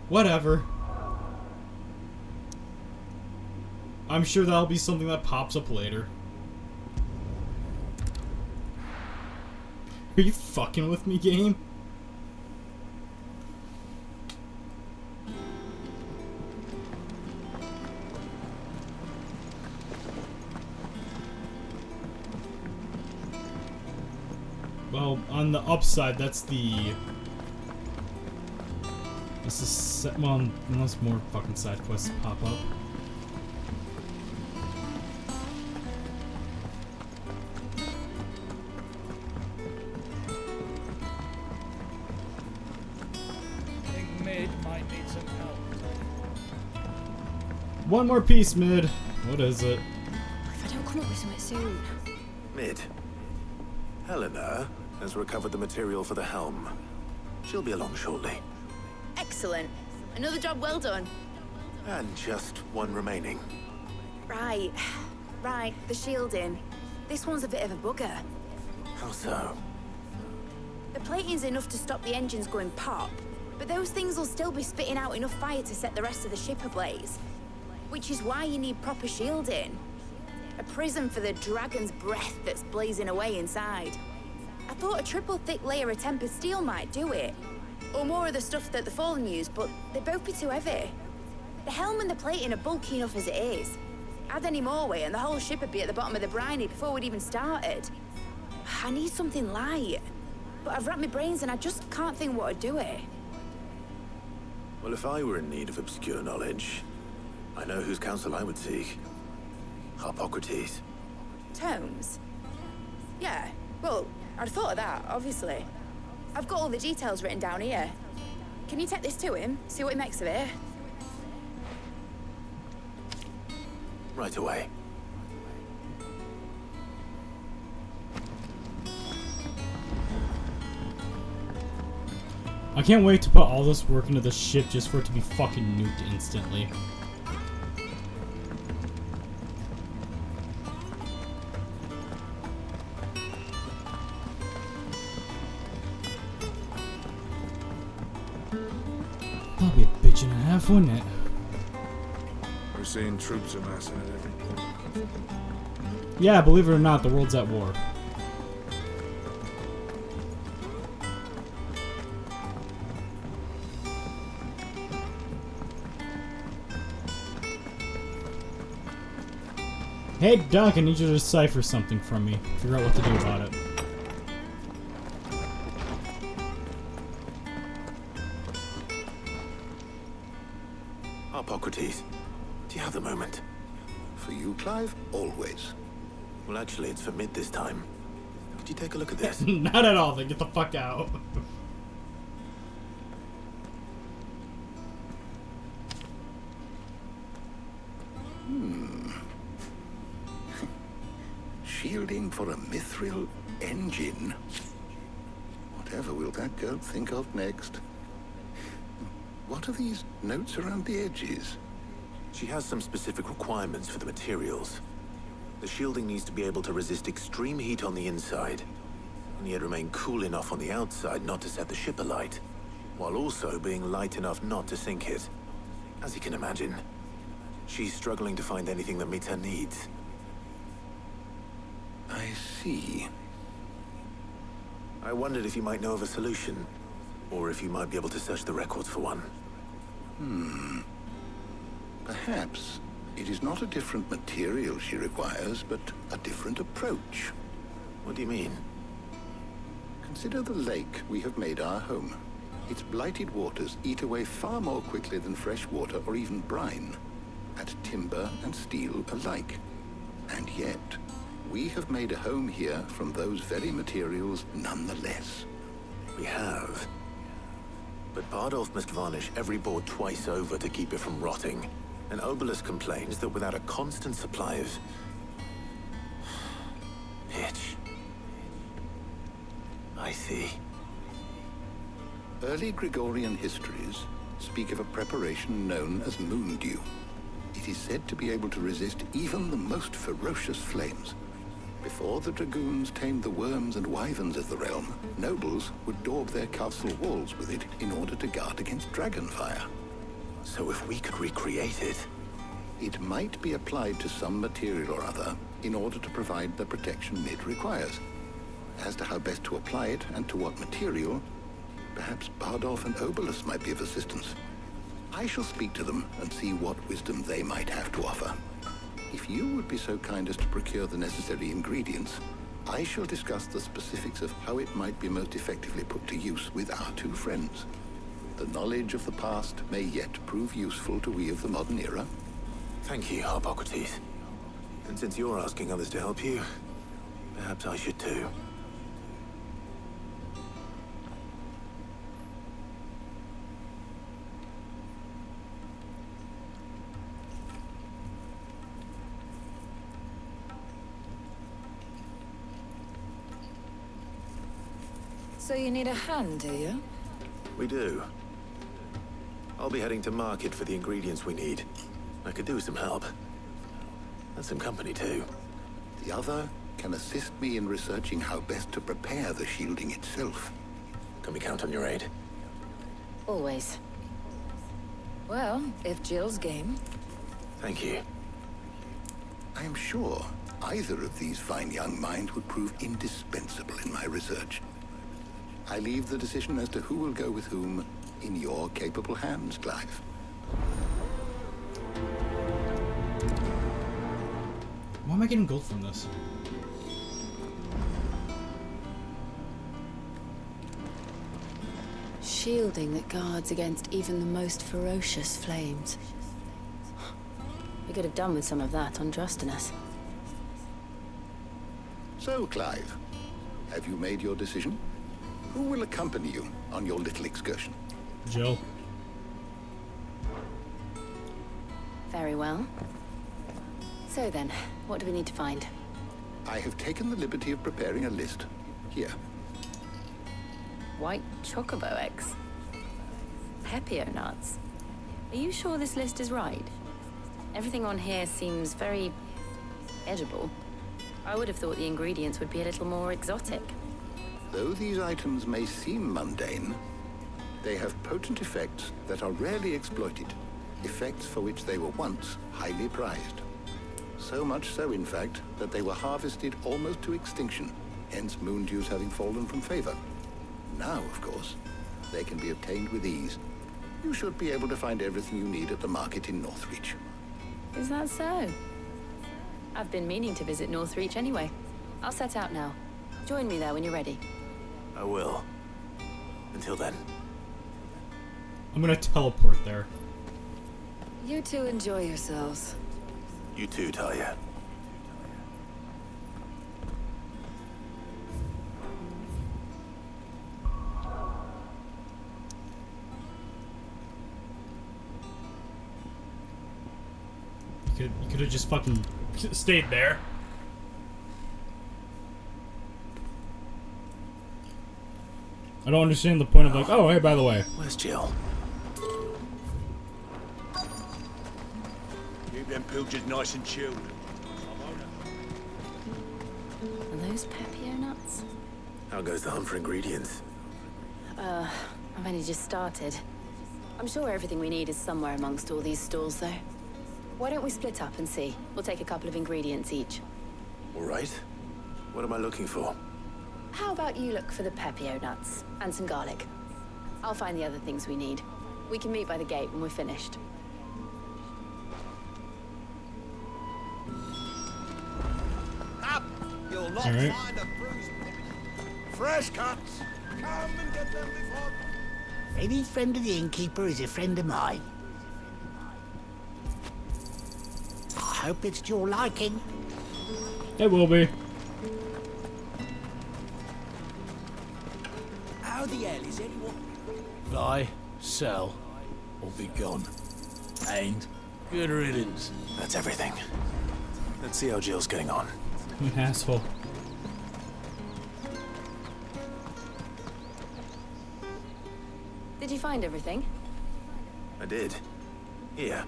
Whatever. I'm sure that'll be something that pops up later. Are you fucking with me, game? Well, on the upside, that's the... well, unless more fucking side quests pop up. I think Mid might need some help. One more piece, Mid. What is it? If I don't come up with something soon. Mid. Helena has recovered the material for the helm. She'll be along shortly. Excellent. Another job well done. And just one remaining. Right. Right, the shielding. This one's a bit of a bugger. How so? The plating's enough to stop the engines going pop, but those things will still be spitting out enough fire to set the rest of the ship ablaze. Which is why you need proper shielding. A prison for the dragon's breath that's blazing away inside. I thought a triple thick layer of tempered steel might do it. Or more of the stuff that the Fallen use, but they'd both be too heavy. The helm and the plating are bulky enough as it is. Add any more weight and the whole ship would be at the bottom of the briny before we'd even started. I need something light. But I've racked my brains and I just can't think what would do it. Well, if I were in need of obscure knowledge, I know whose counsel I would seek. Hippocrates. Tomes? Yeah, well, I'd thought of that, obviously. I've got all the details written down here. Can you take this to him, see what he makes of it? Right away. I can't wait to put all this work into the ship just for it to be fucking nuked instantly. That'd be a bitch and a half, wouldn't it? We're seeing troops amassing at every point. Yeah, believe it or not, the world's at war. Hey, Doc, I need you to decipher something from me. Figure out what to do about it. Hippocrates, do you have the moment? For you, Clive? Always. Well, actually, it's for Mid this time. Could you take a look at this? Not at all, then get the fuck out. Shielding for a mithril engine. Whatever will that girl think of next? What are these notes around the edges? She has some specific requirements for the materials. The shielding needs to be able to resist extreme heat on the inside, and yet remain cool enough on the outside not to set the ship alight, while also being light enough not to sink it. As you can imagine, she's struggling to find anything that meets her needs. I see. I wondered if you might know of a solution, or if you might be able to search the records for one. Perhaps it is not a different material she requires, but a different approach. What do you mean? Consider the lake we have made our home. Its blighted waters eat away far more quickly than fresh water or even brine, at timber and steel alike. And yet, we have made a home here from those very materials nonetheless. We have. But Bardolph must varnish every board twice over to keep it from rotting. And Obelisk complains that without a constant supply of... pitch. I see. Early Gregorian histories speak of a preparation known as moon dew. It is said to be able to resist even the most ferocious flames. Before the dragoons tamed the worms and wyverns of the realm, nobles would daub their castle walls with it in order to guard against dragon fire. So if we could recreate it... It might be applied to some material or other in order to provide the protection it requires. As to how best to apply it and to what material, perhaps Bardolph and Obolus might be of assistance. I shall speak to them and see what wisdom they might have to offer. If you would be so kind as to procure the necessary ingredients, I shall discuss the specifics of how it might be most effectively put to use with our two friends. The knowledge of the past may yet prove useful to we of the modern era. Thank you, Hippocrates. And since you're asking others to help you, perhaps I should too. So you need a hand, do you? We do. I'll be heading to market for the ingredients we need. I could do with some help. And some company too. The other can assist me in researching how best to prepare the shielding itself. Can we count on your aid? Always. Well, if Jill's game. Thank you. I am sure either of these fine young minds would prove indispensable in my research. I leave the decision as to who will go with whom in your capable hands, Clive. Why am I getting gold from this? Shielding that guards against even the most ferocious flames. We could have done with some of that on Drustinus. So, Clive, have you made your decision? Who will accompany you on your little excursion? Jill. Very well. So then, what do we need to find? I have taken the liberty of preparing a list. Here. White chocobo eggs. Pepio nuts. Are you sure this list is right? Everything on here seems very edible. I would have thought the ingredients would be a little more exotic. Though these items may seem mundane, they have potent effects that are rarely exploited, effects for which they were once highly prized. So much so, in fact, that they were harvested almost to extinction, hence moon dews having fallen from favor. Now, of course, they can be obtained with ease. You should be able to find everything you need at the market in Northreach. Is that so? I've been meaning to visit Northreach anyway. I'll set out now. Join me there when you're ready. I will. Until then. I'm gonna teleport there. You two enjoy yourselves. You too, Talia. You could have just fucking stayed there. I don't understand the point of like, oh, hey, by the way. Where's Jill? Keep them pilgers nice and chilled. Are those Pepio nuts? How goes the hunt for ingredients? I've only just started. I'm sure everything we need is somewhere amongst all these stalls, though. Why don't we split up and see? We'll take a couple of ingredients each. All right. What am I looking for? How about you look for the Pepio nuts and some garlic? I'll find the other things we need. We can meet by the gate when we're finished. Up! You'll not All right. find a bruised fresh cuts. Come and get them before. Any friend of the innkeeper is a friend of mine. I hope it's to your liking. It will be. How the hell is anyone? Buy, sell, or be gone. And good riddance. That's everything. Let's see how Jill's getting on. You asshole. Did you find everything? I did. Here.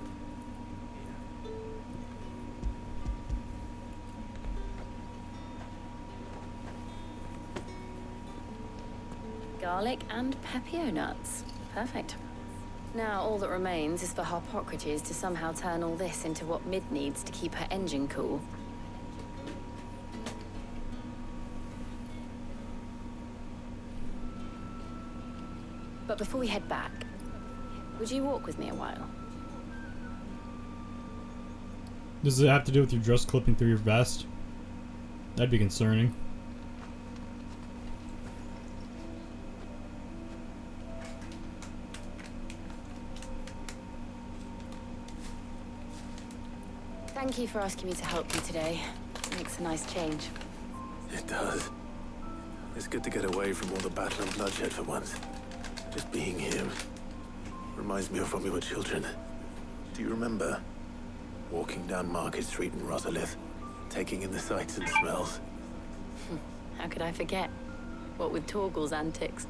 Garlic and pepio nuts. Perfect. Now all that remains is for Harpocrates to somehow turn all this into what Mid needs to keep her engine cool. But before we head back, would you walk with me a while? Does it have to do with your dress clipping through your vest? That'd be concerning. Thank you for asking me to help you today. It makes a nice change. It does. It's good to get away from all the battle and bloodshed for once. Just being here reminds me of when we were children. Do you remember? Walking down Market Street in Rosalith, taking in the sights and smells. How could I forget? What with Torgal's antics.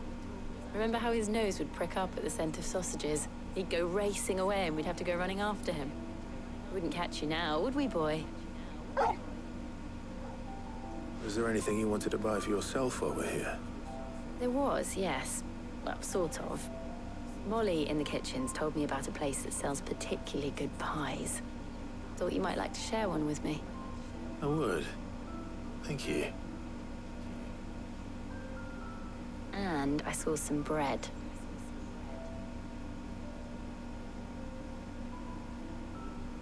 Remember how his nose would prick up at the scent of sausages? He'd go racing away and we'd have to go running after him. Wouldn't catch you now, would we, boy? Was there anything you wanted to buy for yourself while we're here? There was, yes. Well, sort of. Molly in the kitchens told me about a place that sells particularly good pies. Thought you might like to share one with me. I would. Thank you. And I saw some bread.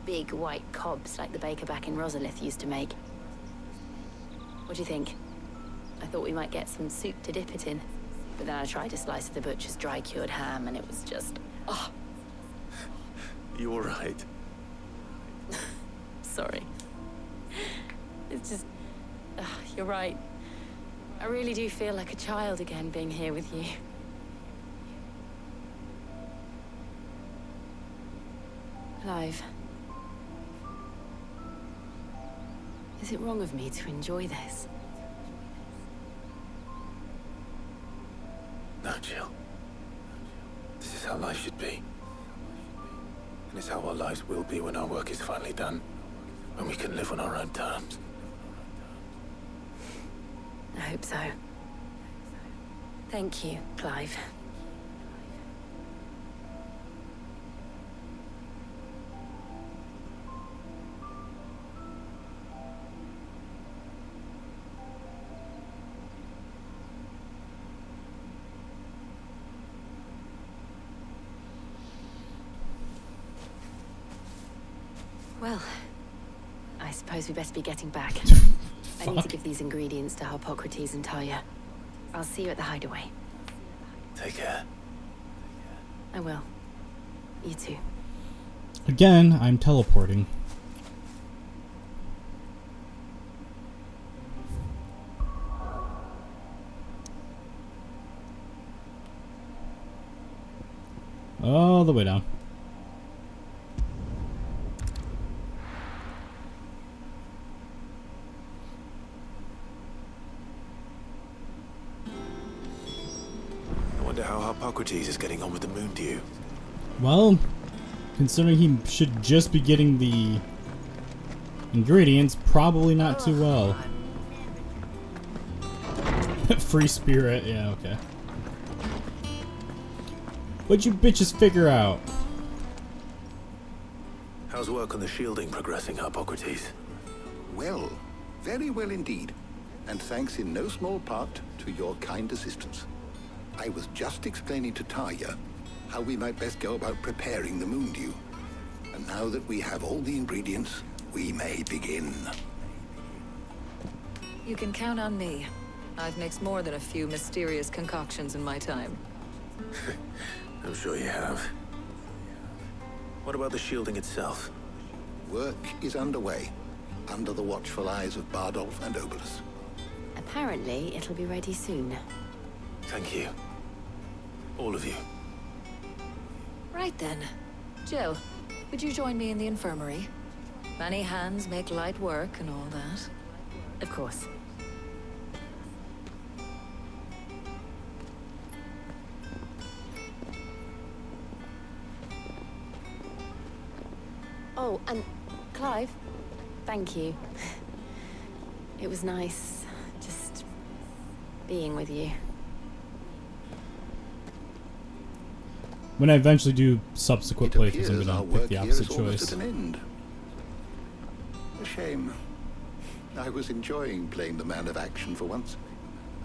Big white cobs like the baker back in Rosalith used to make. What do you think? I thought we might get some soup to dip it in. But then I tried a slice of the butcher's dry-cured ham and it was just... oh. You're right. Sorry. It's just... you're right. I really do feel like a child again being here with you. Clive. Is it wrong of me to enjoy this? No, Jill. This is how life should be. And it's how our lives will be when our work is finally done. When we can live on our own terms. I hope so. Thank you, Clive. Well, I suppose we best be getting back. I need to give these ingredients to Harpocrates and Talia. I'll see you at the hideaway. Take care. I will. You too. Again, I'm teleporting. All the way down. I wonder how Harpocrates is getting on with the moon dew. Well, considering he should just be getting the ingredients, probably not too well. Free spirit, yeah, okay. What'd you bitches figure out? How's work on the shielding progressing, Harpocrates? Well, very well indeed. And thanks in no small part to your kind assistance. I was just explaining to Talia how we might best go about preparing the moon dew. And now that we have all the ingredients, we may begin. You can count on me. I've mixed more than a few mysterious concoctions in my time. I'm sure you have. What about the shielding itself? Work is underway, under the watchful eyes of Bardolph and Obolus. Apparently, it'll be ready soon. Thank you. All of you. Right then. Jill, would you join me in the infirmary? Many hands make light work and all that. Of course. Oh, and Clive, thank you. It was nice just being with you. when I eventually do subsequent playthroughs, I'm Our gonna pick work the here is opposite almost choice. at an end. A shame. I was enjoying playing the man of action for once.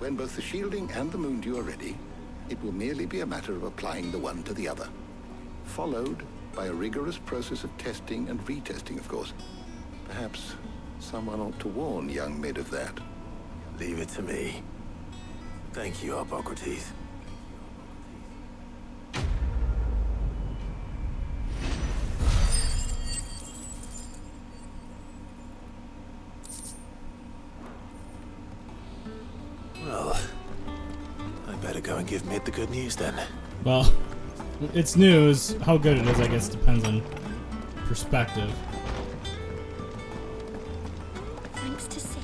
When both the shielding and the moon dew are ready, it will merely be a matter of applying the one to the other. Followed by a rigorous process of testing and retesting, of course. Perhaps someone ought to warn young Mid of that. Leave it to me. Thank you, Hippocrates. Well, I better go and give Mid the good news then. Well, it's news. How good it is, I guess, depends on perspective. Thanks to Sid.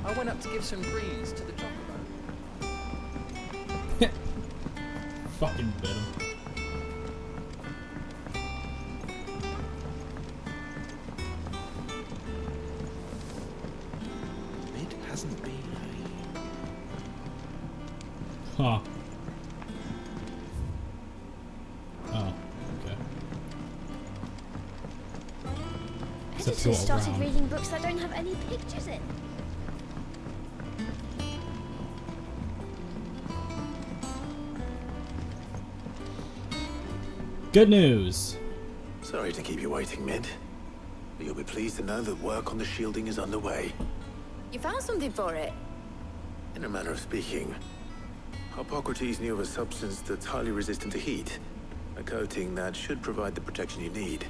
I went up to give some greens to the chocobo. Fucking bit him. It hasn't been Huh. Oh, okay. Except Editors go started around. reading books that don't have any pictures in. Good news. Sorry to keep you waiting, Mid. But you'll be pleased to know that work on the shielding is underway. You found something for it? In a manner of speaking, Hippocrates knew of a substance that's highly resistant to heat. A coating that should provide the protection you need.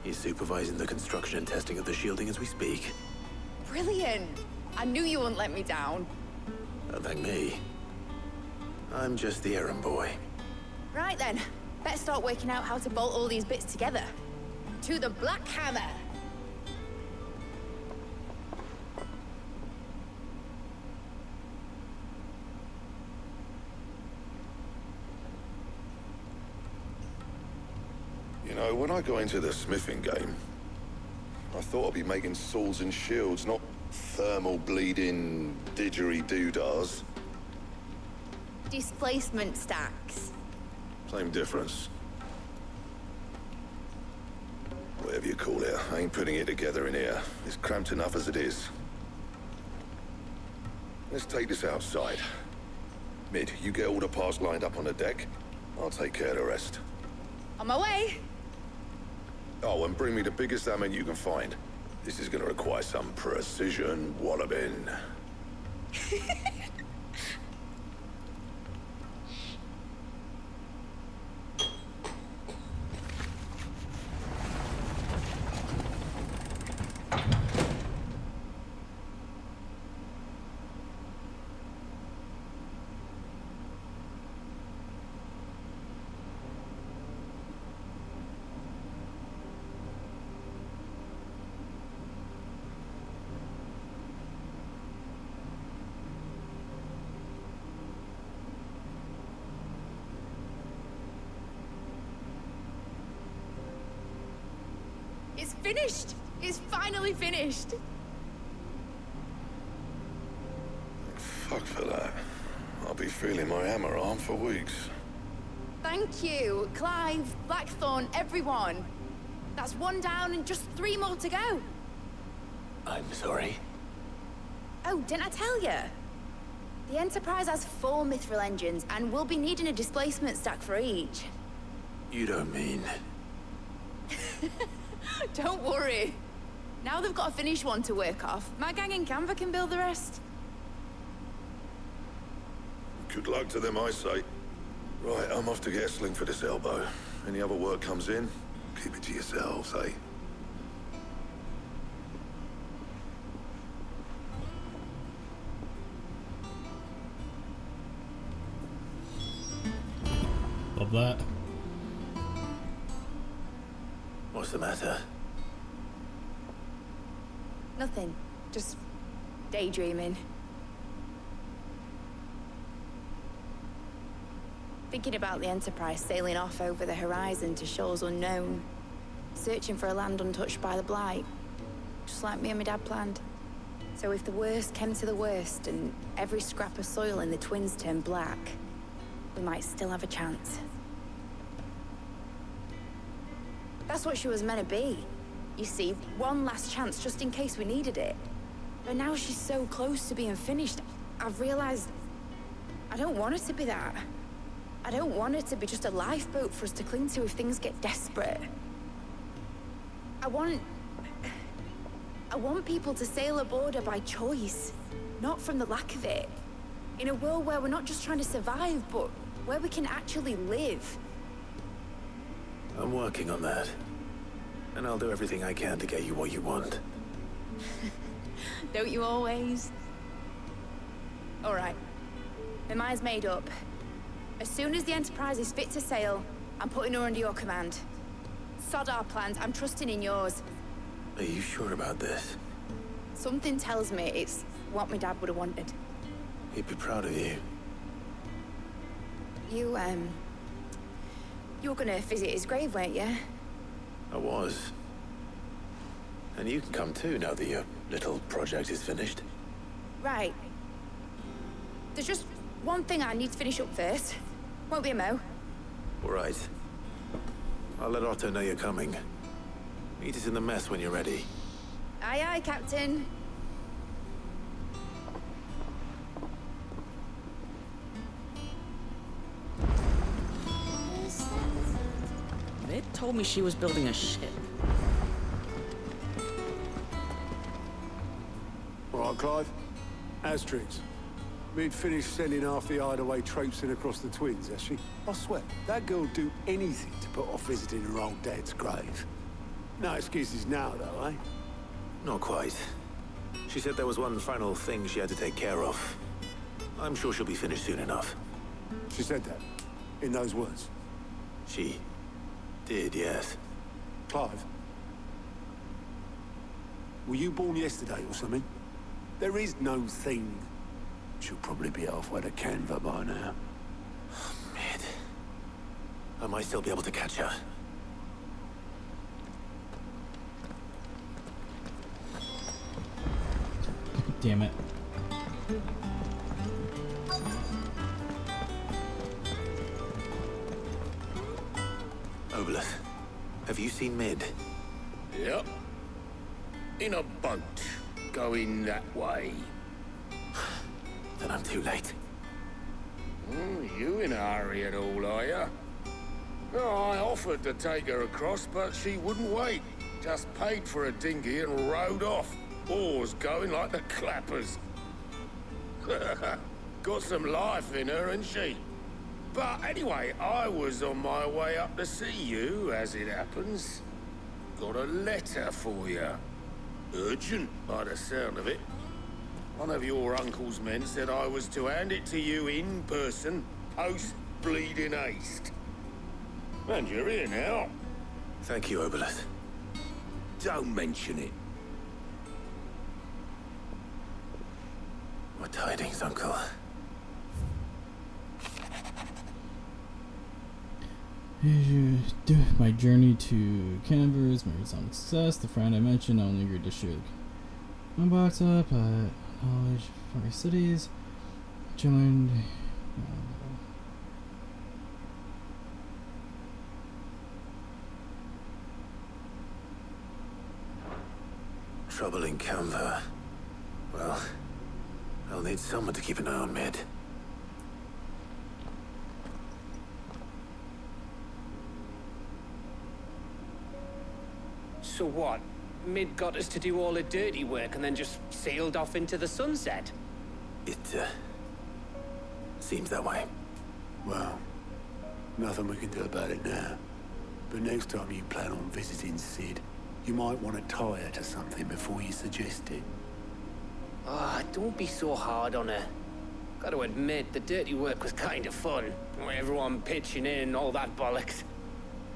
He's supervising the construction and testing of the shielding as we speak. Brilliant! I knew you wouldn't let me down. Don't thank me. I'm just the errand boy. Right then, better start working out how to bolt all these bits together. To the Black Hammer! You know, when I got into the smithing game, I thought I'd be making swords and shields, not thermal bleeding didgeridoo-dahs. Displacement stacks. Same difference. Whatever you call it, I ain't putting it together in here. It's cramped enough as it is. Let's take this outside. Mid, you get all the parts lined up on the deck. I'll take care of the rest. On my way! Oh, and bring me the biggest hammer you can find. This is gonna require some precision walloping. It's finished! It's finally finished! Fuck for that. I'll be feeling my hammer arm for weeks. Thank you, Clive, Blackthorn, everyone. That's one down and just 3 more to go. I'm sorry. Oh, didn't I tell you? The Enterprise has 4 mithril engines, and we'll be needing a displacement stack for each. You don't mean... Don't worry. Now they've got a finished one to work off. My gang in Canva can build the rest. Good luck to them, I say. Right, I'm off to get a sling for this elbow. Any other work comes in, keep it to yourselves, eh? Love that. What's the matter? Nothing. Just daydreaming. Thinking about the Enterprise sailing off over the horizon to shores unknown. Searching for a land untouched by the Blight. just like me and my dad planned. So if the worst came to the worst and every scrap of soil in the twins turned black, we might still have a chance. That's what she was meant to be. You see, one last chance just in case we needed it. But now she's so close to being finished, I've realized I don't want it to be that. I don't want it to be just a lifeboat for us to cling to if things get desperate. I want people to sail aboard her by choice, not from the lack of it. In a world where we're not just trying to survive, but where we can actually live. I'm working on that. And I'll do everything I can to get you what you want. Don't you always? All right. My mind's made up. As soon as the Enterprise is fit to sail, I'm putting her under your command. Sod our plans, I'm trusting in yours. Are you sure about this? Something tells me it's what my dad would have wanted. He'd be proud of you. You were gonna visit his grave, weren't you? I was. And you can come too now that your little project is finished. Right. There's just one thing I need to finish up first. Won't be a mo. All right. I'll let Otto know you're coming. Meet us in the mess when you're ready. Aye, aye, Captain. They told me she was building a ship. All right, Clive. Asterix. We'd finished sending half the hideaway traipsing across the twins, has she? I swear, that girl'd do anything to put off visiting her old dad's grave. No excuses now, though, eh? Not quite. She said there was one final thing she had to take care of. I'm sure she'll be finished soon enough. She said that? In those words? She did, yes. Clive? Were you born yesterday or something? There is no thing. She'll probably be halfway to Canva by now. Mid. I might still be able to catch her. Damn it. Obelus, have you seen Mid? Yep. In a boat, going that way. Then I'm too late. You in a hurry at all, are you? No, I offered to take her across, but she wouldn't wait. Just paid for a dinghy and rowed off. Oars going like the clappers. Got some life in her, ain't she? But anyway, I was on my way up to see you, as it happens. Got a letter for you. Urgent, by the sound of it. One of your uncle's men said I was to hand it to you in person, post-bleeding haste. And you're here now. Thank you, Obelus. Don't mention it. What tidings, Uncle? My journey to Canvas, my resounding success. The friend I mentioned only agreed to shoot my box up. Knowledge for my cities. Joined. Trouble in Canva. Well, I'll need someone to keep an eye on Mid. So what? Mid got us to do all the dirty work and then just sailed off into the sunset? It, seems that way. Well, nothing we can do about it now. But next time you plan on visiting Sid, you might want to tie her to something before you suggest it. Ah, don't be so hard on her. Gotta admit, the dirty work was kind of fun. Everyone pitching in and all that bollocks.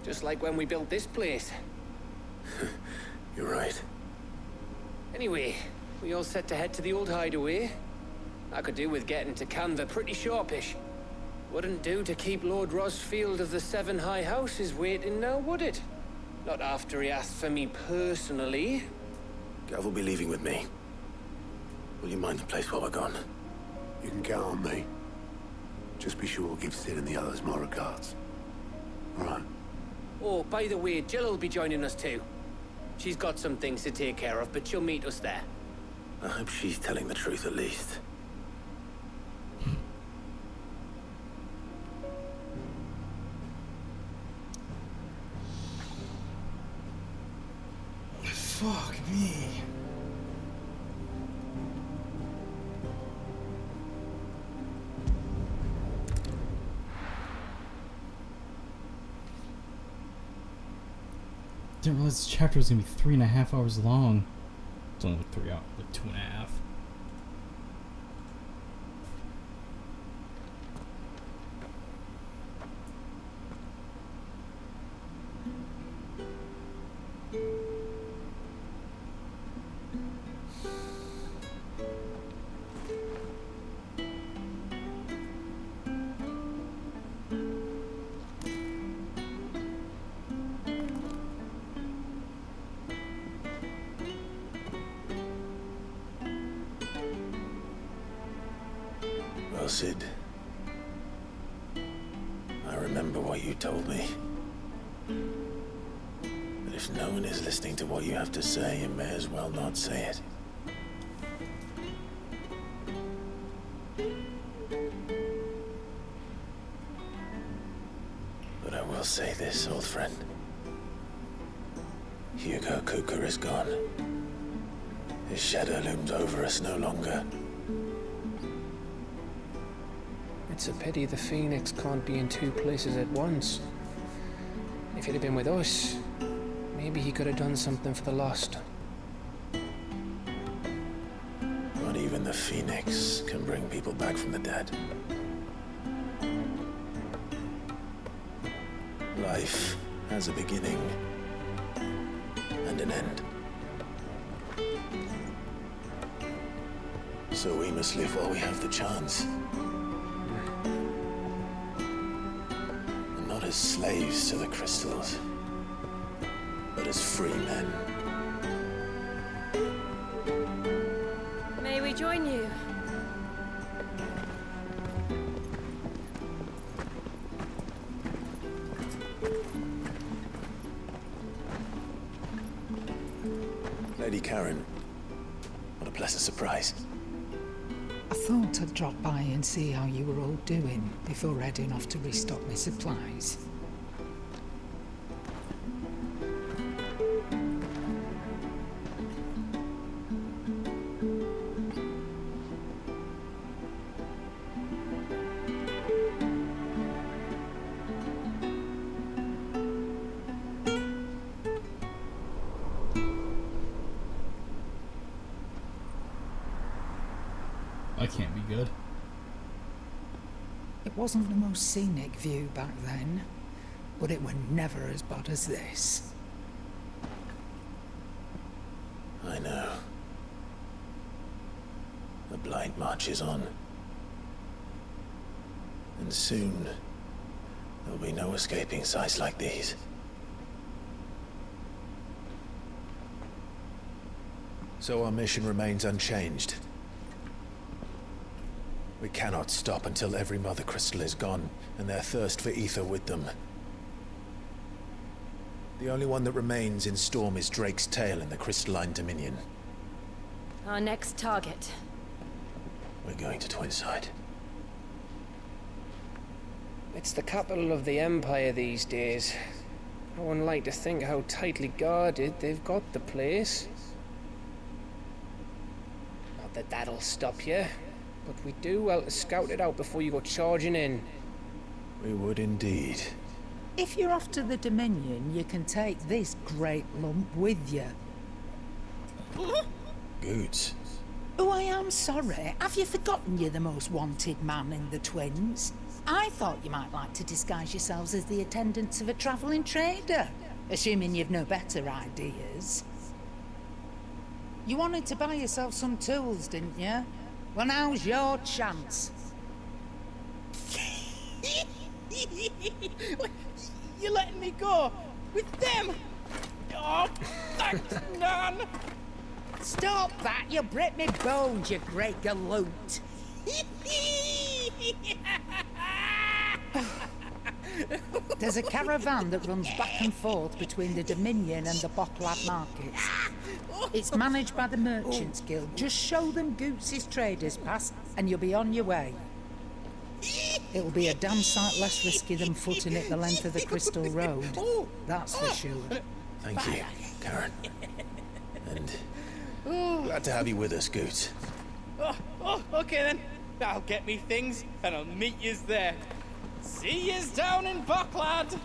Just like when we built this place. You're right. Anyway, we all set to head to the old hideaway. I could do with getting to Canva pretty sharpish. Wouldn't do to keep Lord Rosfield of the Seven High Houses waiting now, would it? Not after he asked for me personally. Gav will be leaving with me. Will you mind the place while we're gone? You can count on me. Just be sure to give Sid and the others my regards. All right. Oh, by the way, Jill will be joining us too. She's got some things to take care of, but she'll meet us there. I hope she's telling the truth at least. Fuck me. Didn't realize this chapter was gonna be 3.5 hours long. It's only like 3 hours, like 2.5. Well, Sid, I remember what you told me. But if no one is listening to what you have to say, you may as well not say it. But I will say this, old friend. Hugo Kuka is gone. His shadow looms over us no longer. It's a pity the Phoenix can't be in two places at once. If he'd have been with us, maybe he could have done something for the lost. Not even the Phoenix can bring people back from the dead. Life has a beginning and an end. So we must live while we have the chance. And not as slaves to the crystals, but as free men. May we join you? Lady Karen, what a pleasant surprise. I thought I'd drop by and see how you were all doing before heading off to restock my supplies. I can't be good. It wasn't the most scenic view back then, but it were never as bad as this. I know. The blight marches on. And soon, there'll be no escaping sights like these. So our mission remains unchanged. We cannot stop until every Mother Crystal is gone, and their thirst for ether with them. The only one that remains in Storm is Drake's Tail in the Crystalline Dominion. Our next target. We're going to Twinside. It's the capital of the Empire these days. I wouldn't like to think how tightly guarded they've got the place. Not that that'll stop you, but we do well to scout it out before you go charging in. We would indeed. If you're off to the Dominion, you can take this great lump with you. Goods. Oh, I am sorry. Have you forgotten you're the most wanted man in the Twins? I thought you might like to disguise yourselves as the attendants of a travelling trader, assuming you've no better ideas. You wanted to buy yourself some tools, didn't you? Well, now's your chance. You're letting me go with them? Oh, thanks, Nan. Stop that! You'll break me bones, you great galoot! There's a caravan that runs back and forth between the Dominion and the Bocklad markets. It's managed by the Merchants Guild. Just show them Goots' traders pass and you'll be on your way. It'll be a damn sight less risky than footing it the length of the Crystal Road. That's for sure. Thank you, Karen. And glad to have you with us, Goots. Okay then. I'll get me things and I'll meet yous there. See yous down in Bocklad.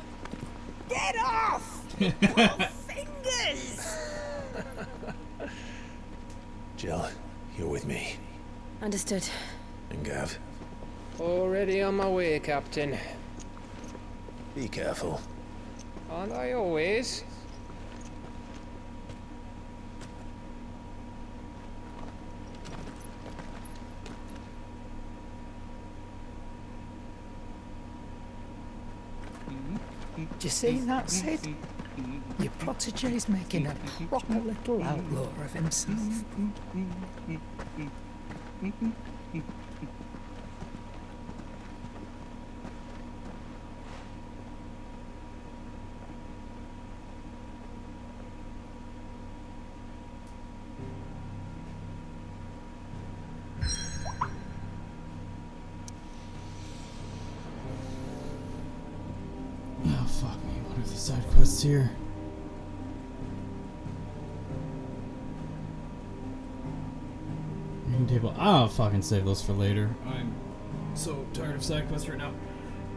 Get off! You poor fingers! Jill, you're with me. Understood. And Gav. Already on my way, Captain. Be careful. Aren't I always? Do you see that, Sid? Your protege's making a proper little outlaw of himself. Oh, fuck me. What are the side quests here? Reading table. I'll fucking save those for later. I'm so tired of side quests right now.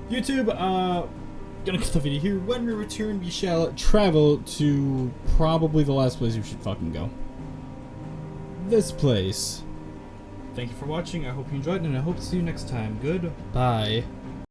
YouTube, gonna cut the video here. When we return, we shall travel to probably the last place we should fucking go. This place. Thank you for watching. I hope you enjoyed, and I hope to see you next time. Goodbye.